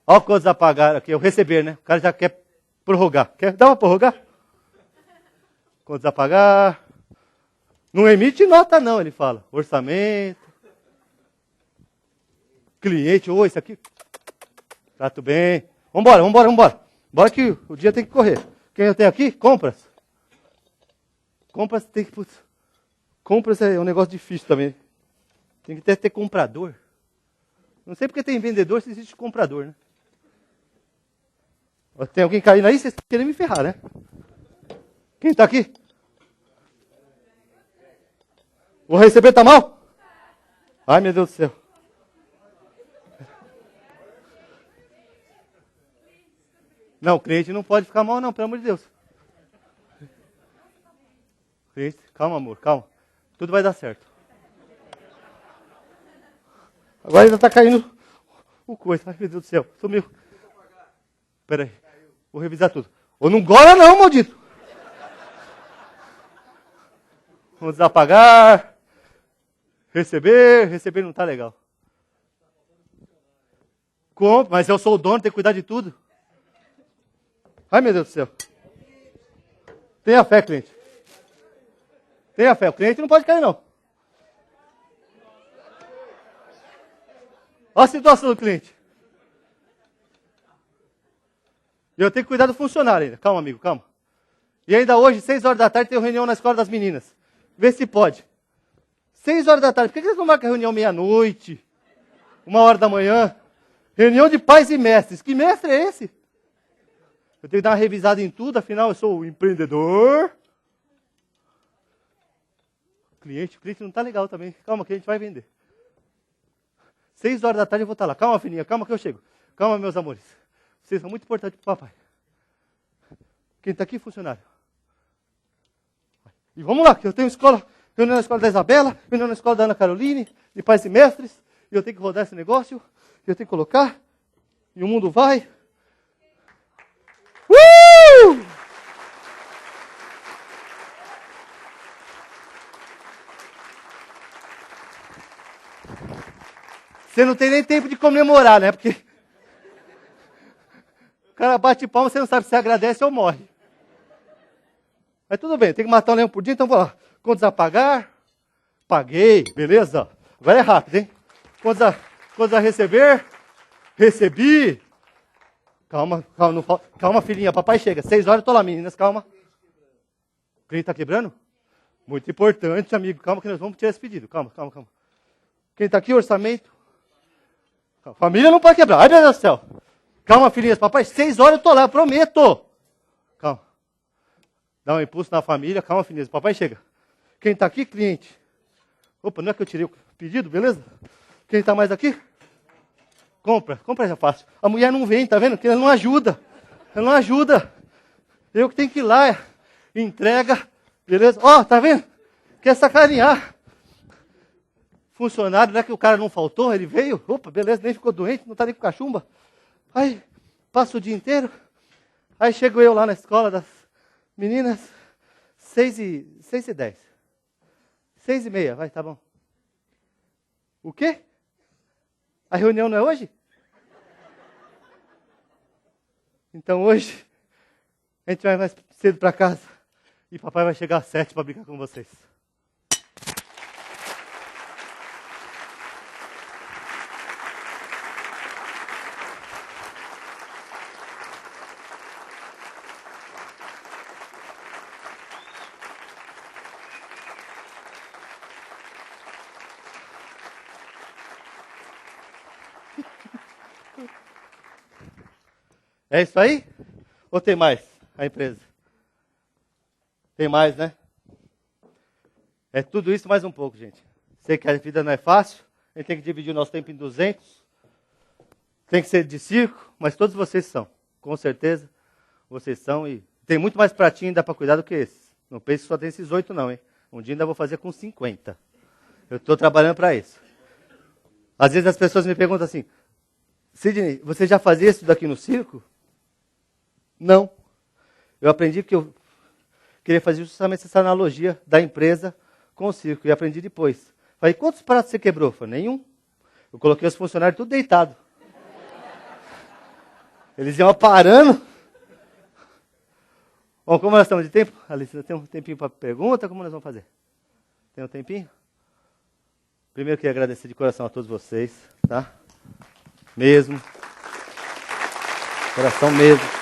Olha coisas a pagar aqui, o receber, né? O cara já quer prorrogar. Quer dar uma prorrogar? Contas a pagar. Não emite nota não, ele fala. Orçamento. Cliente, isso aqui. Trato bem. Vambora. Bora que o dia tem que correr. Quem eu tenho aqui? Compras. Compras tem que... Putz, compras é um negócio difícil também. Tem que ter comprador. Não sei porque tem vendedor se existe comprador, né? Tem alguém caindo aí? Vocês estão querendo me ferrar, né? Quem está aqui? O receber tá mal? Ai, meu Deus do céu. Não, o cliente não pode ficar mal não, pelo amor de Deus. Cliente, calma amor, calma. Tudo vai dar certo. Agora ainda está caindo o coisa. Ai, meu Deus do céu. Sumiu. Espera aí. Vou revisar tudo. Ou não gola não, maldito. Vamos desapagar. Receber não está legal. Compre, mas eu sou o dono, tenho que cuidar de tudo. Ai, meu Deus do céu. Tenha fé, cliente. Tenha fé. O cliente não pode cair, não. Olha a situação do cliente. E eu tenho que cuidar do funcionário ainda. Calma, amigo, calma. E ainda hoje, 6 horas da tarde, tem uma reunião na escola das meninas. Vê se pode. 6 horas da tarde. Por que eles não marcam a reunião meia-noite? 1h da manhã? Reunião de pais e mestres. Que mestre é esse? Eu tenho que dar uma revisada em tudo, afinal eu sou o empreendedor. O cliente não está legal também. Calma que a gente vai vender. 6 horas da tarde eu vou estar lá. Calma, filhinha, calma que eu chego. Calma, meus amores. Vocês são muito importantes para o papai. Quem está aqui, funcionário? E vamos lá, que eu tenho escola, reunião na escola da Isabela, reunião na escola da Ana Caroline, de pais e mestres, e eu tenho que rodar esse negócio, eu tenho que colocar, e o mundo vai. Você não tem nem tempo de comemorar, né? Porque o cara bate palma, você não sabe se agradece ou morre. Mas tudo bem, tem que matar um leão por dia, então vou lá. Contas a pagar? Paguei, beleza? Agora é rápido, hein? Contas a receber? Recebi. Calma, calma, filhinha, papai chega. 6 horas eu tô lá, meninas, calma. O cliente tá quebrando? Muito importante, amigo. Calma que nós vamos tirar esse pedido. Calma. Quem tá aqui, orçamento? Calma. Família não pode quebrar. Ai, meu Deus do céu. Calma, filhinhas, papai, 6 horas eu tô lá, eu prometo. Calma. Dá um impulso na família. Calma, filhinhas, papai chega. Quem tá aqui, cliente? Opa, não é que eu tirei o pedido, beleza? Quem tá mais aqui? Compra já fácil. A mulher não vem, tá vendo? Porque ela não ajuda. Eu que tenho que ir lá, entrega, beleza? Ó, tá vendo? Quer sacanear. funcionário, não é que o cara não faltou, ele veio, opa, beleza, nem ficou doente, não está nem com cachumba. Aí, passa o dia inteiro, aí chego eu lá na escola das meninas, 6h10. 6h30, vai, tá bom. O quê? A reunião não é hoje? Então hoje, a gente vai mais cedo para casa e papai vai chegar às 7 para brincar com vocês. É isso aí? Ou tem mais a empresa? Tem mais, né? É tudo isso mais um pouco, gente. Sei que a vida não é fácil, a gente tem que dividir o nosso tempo em 200. Tem que ser de circo, mas todos vocês são. Com certeza, vocês são. E tem muito mais pratinho ainda para cuidar do que esses. Não pense que só tem esses 8 não, hein? Um dia ainda vou fazer com 50. Eu estou trabalhando para isso. Às vezes as pessoas me perguntam assim, Sidney, você já fazia isso daqui no circo? Não. Eu aprendi que eu queria fazer justamente essa analogia da empresa com o circo. E aprendi depois. Falei, quantos pratos você quebrou? Falei, nenhum. Eu coloquei os funcionários tudo deitado. Eles iam parando. Bom, como nós estamos de tempo? Alice, tem um tempinho para pergunta? Como nós vamos fazer? Tem um tempinho? Primeiro, queria agradecer de coração a todos vocês, tá? Mesmo. Coração mesmo.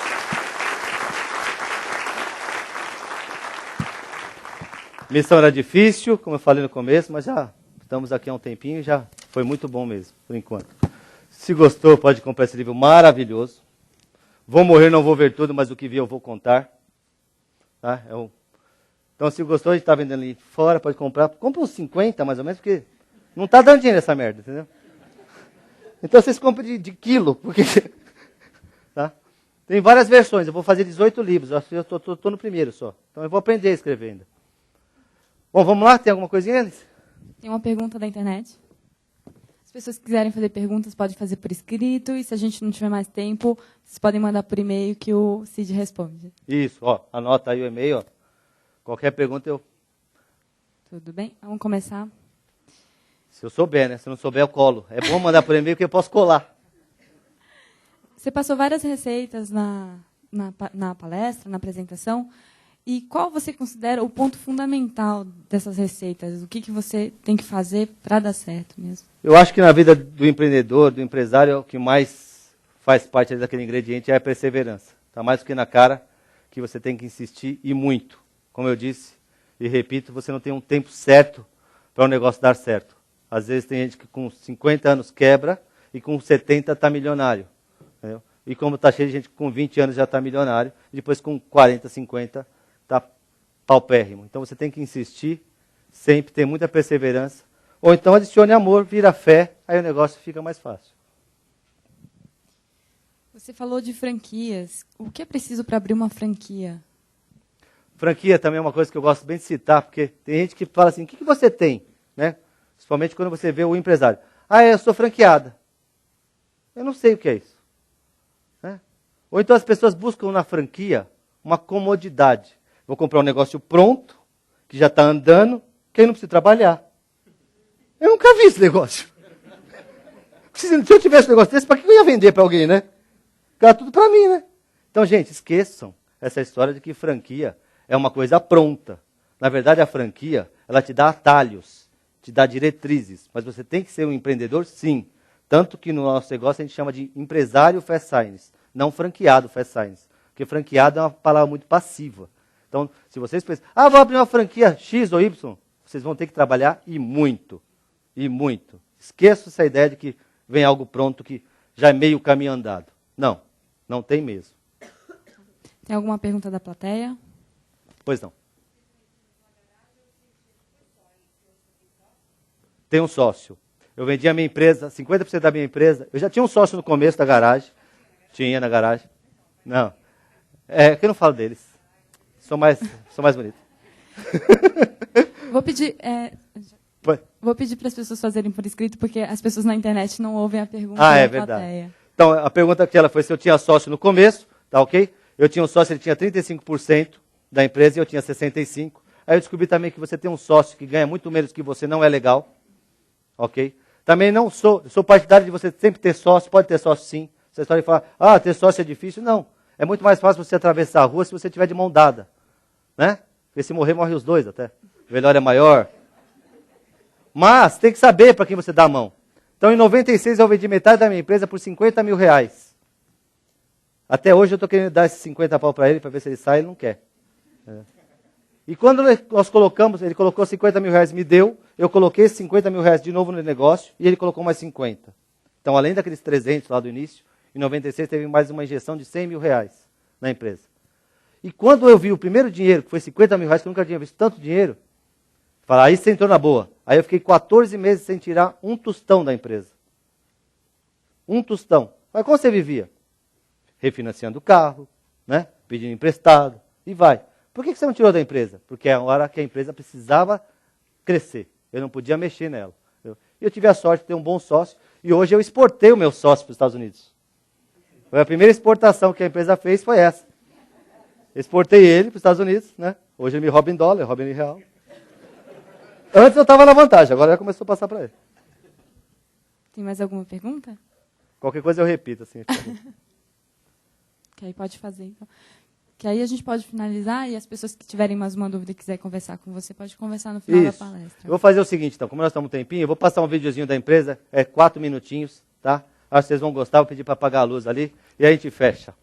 Missão era difícil, como eu falei no começo, mas já estamos aqui há um tempinho e já foi muito bom mesmo, por enquanto. Se gostou, pode comprar esse livro maravilhoso. Vou morrer, não vou ver tudo, mas o que vi eu vou contar. Tá? Então, se gostou, a gente está vendendo ali fora, pode comprar. Compra uns 50, mais ou menos, porque não está dando dinheiro essa merda, entendeu? Então, vocês compram de quilo, porque... Tá? Tem várias versões, eu vou fazer 18 livros, eu estou no primeiro só. Então, eu vou aprender a escrever ainda. Bom, vamos lá? Tem alguma coisinha, Alice? Tem uma pergunta da internet. As pessoas que quiserem fazer perguntas, podem fazer por escrito. E se a gente não tiver mais tempo, vocês podem mandar por e-mail que o Cid responde. Isso, ó, anota aí o e-mail. Ó. Qualquer pergunta eu... Tudo bem? Vamos começar. Se eu souber, né? Se eu não souber, eu colo. É bom mandar por e-mail porque eu posso colar. Você passou várias receitas na palestra, na apresentação. E qual você considera o ponto fundamental dessas receitas? O que você tem que fazer para dar certo mesmo? Eu acho que na vida do empreendedor, do empresário, o que mais faz parte daquele ingrediente é a perseverança. Está mais do que na cara que você tem que insistir e muito. Como eu disse e repito, você não tem um tempo certo para o negócio dar certo. Às vezes tem gente que com 50 anos quebra e com 70 está milionário. Entendeu? E como está cheio de gente que com 20 anos já está milionário, e depois com 40, 50... está paupérrimo. Então você tem que insistir, sempre ter muita perseverança. Ou então adicione amor, vira fé, aí o negócio fica mais fácil. Você falou de franquias. O que é preciso para abrir uma franquia? Franquia também é uma coisa que eu gosto bem de citar, porque tem gente que fala assim, o que você tem? Né? Principalmente quando você vê o empresário. Ah, eu sou franqueada. Eu não sei o que é isso. Né? Ou então as pessoas buscam na franquia uma comodidade. Vou comprar um negócio pronto, que já está andando, que aí não precisa trabalhar. Eu nunca vi esse negócio. Se eu tivesse um negócio desse, para que eu ia vender para alguém, né? Ficava tudo para mim, né? Então, gente, esqueçam essa história de que franquia é uma coisa pronta. Na verdade, a franquia, ela te dá atalhos, te dá diretrizes, mas você tem que ser um empreendedor, sim. Tanto que no nosso negócio a gente chama de empresário fast science, não franqueado fast science. Porque franqueado é uma palavra muito passiva. Então, se vocês pensam, vou abrir uma franquia X ou Y, vocês vão ter que trabalhar e muito. E muito. Esqueça essa ideia de que vem algo pronto que já é meio caminho andado. Não, não tem mesmo. Tem alguma pergunta da plateia? Pois não. Tem um sócio. Eu vendi a minha empresa, 50% da minha empresa. Eu já tinha um sócio no começo da garagem. Tinha na garagem. Não. É que eu não falo deles. Sou mais bonito. Vou pedir... Vou pedir para as pessoas fazerem por escrito, porque as pessoas na internet não ouvem a pergunta Ah, é da verdade. plateia. Então, a pergunta que ela foi se eu tinha sócio no começo, tá ok? Eu tinha um sócio, ele tinha 35% da empresa e eu tinha 65%. Aí eu descobri também que você tem um sócio que ganha muito menos que você, não é legal, ok? Também não sou partidário de você sempre ter sócio, pode ter sócio sim. Essa história de falar, ter sócio é difícil, não. É muito mais fácil você atravessar a rua se você estiver de mão dada, né? Porque se morrer, morre os dois até. O velório é maior. Mas tem que saber para quem você dá a mão. Então, em 96, eu vendi metade da minha empresa por 50 mil reais. Até hoje eu estou querendo dar esses 50 pau para ele, para ver se ele sai, ele não quer. E quando nós colocamos, ele colocou 50 mil reais, me deu, eu coloquei esses 50 mil reais de novo no negócio, e ele colocou mais 50. Então, além daqueles 300 lá do início, em 96 teve mais uma injeção de 100 mil reais na empresa. E quando eu vi o primeiro dinheiro, que foi 50 mil reais, que eu nunca tinha visto tanto dinheiro, aí você entrou na boa. Aí eu fiquei 14 meses sem tirar um tostão da empresa. Um tostão. Mas como você vivia? Refinanciando o carro, né? Pedindo emprestado, e vai. Por que você não tirou da empresa? Porque é a hora que a empresa precisava crescer. Eu não podia mexer nela. Eu tive a sorte de ter um bom sócio, e hoje eu exportei o meu sócio para os Estados Unidos. Foi a primeira exportação que a empresa fez, foi essa. Exportei ele para os Estados Unidos, né? Hoje ele me rouba em dólar, rouba em real. Antes eu estava na vantagem, agora já começou a passar para ele. Tem mais alguma pergunta? Qualquer coisa eu repito, assim. Que aí pode fazer, então. Que aí a gente pode finalizar e as pessoas que tiverem mais uma dúvida e quiserem conversar com você, pode conversar no final da palestra. Eu vou fazer o seguinte, então, como nós estamos um tempinho, eu vou passar um videozinho da empresa, 4 minutinhos, tá? Acho que vocês vão gostar, vou pedir para apagar a luz ali, e a gente fecha.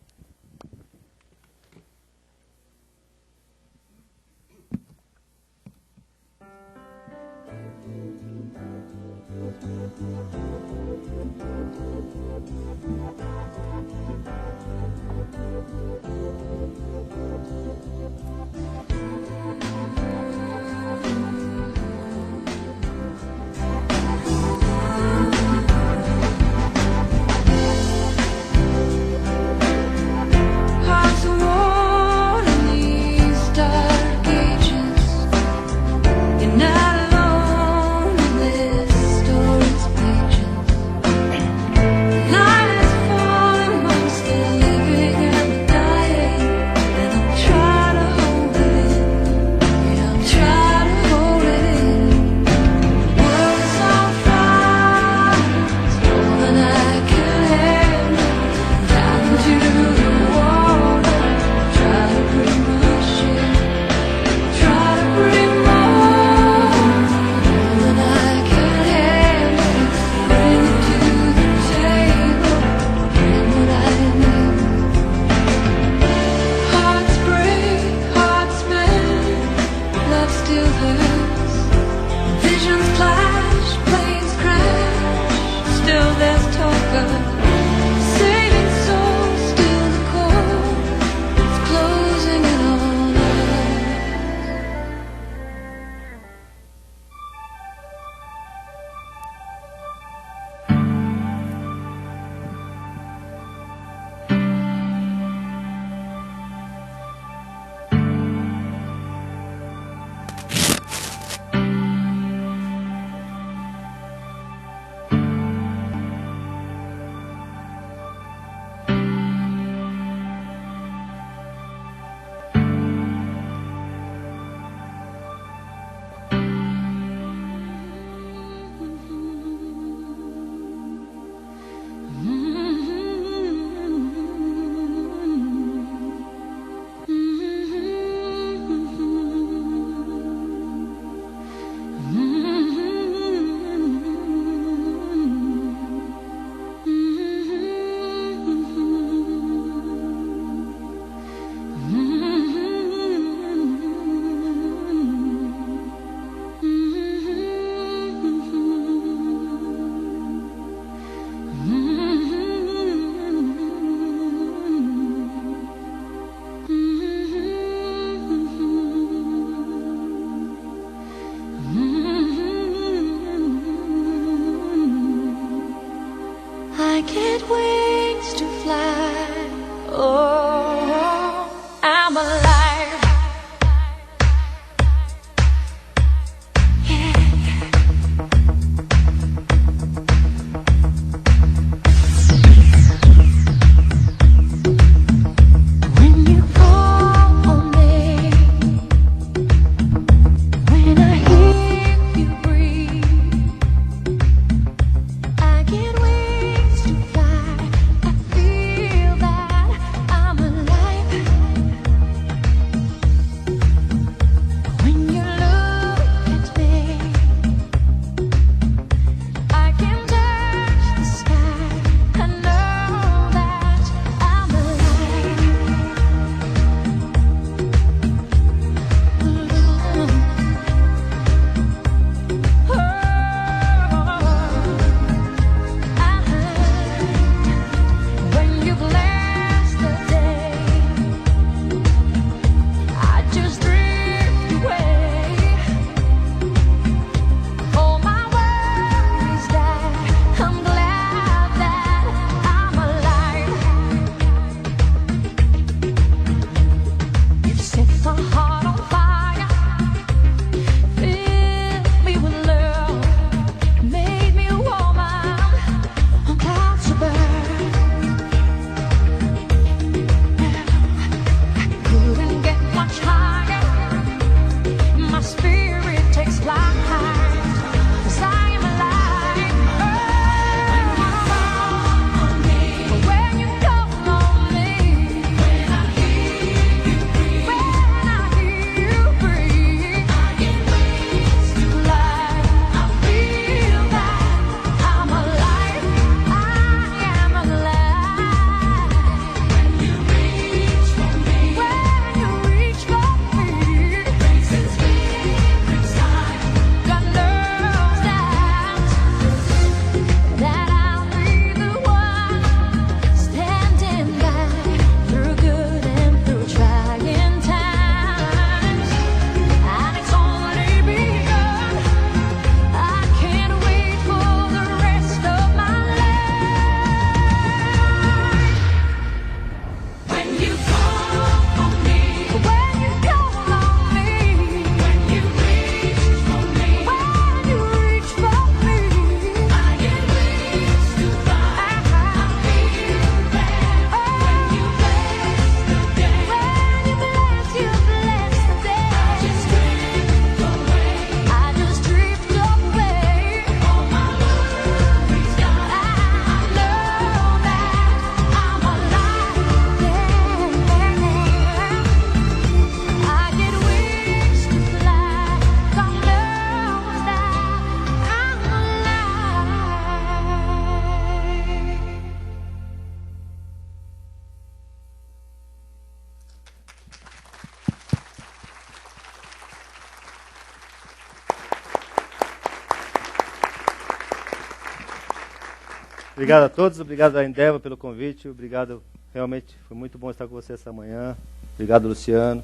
Obrigado a todos, obrigado a Endeavor pelo convite, obrigado, realmente foi muito bom estar com você essa manhã. Obrigado, Luciano.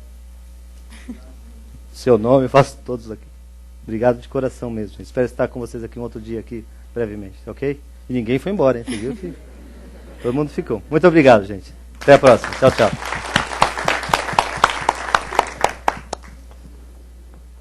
Seu nome, eu faço todos aqui. Obrigado de coração mesmo, gente. Espero estar com vocês aqui um outro dia aqui, brevemente, ok? E ninguém foi embora, hein? Você viu que todo mundo ficou. Muito obrigado, gente. Até a próxima. Tchau, tchau.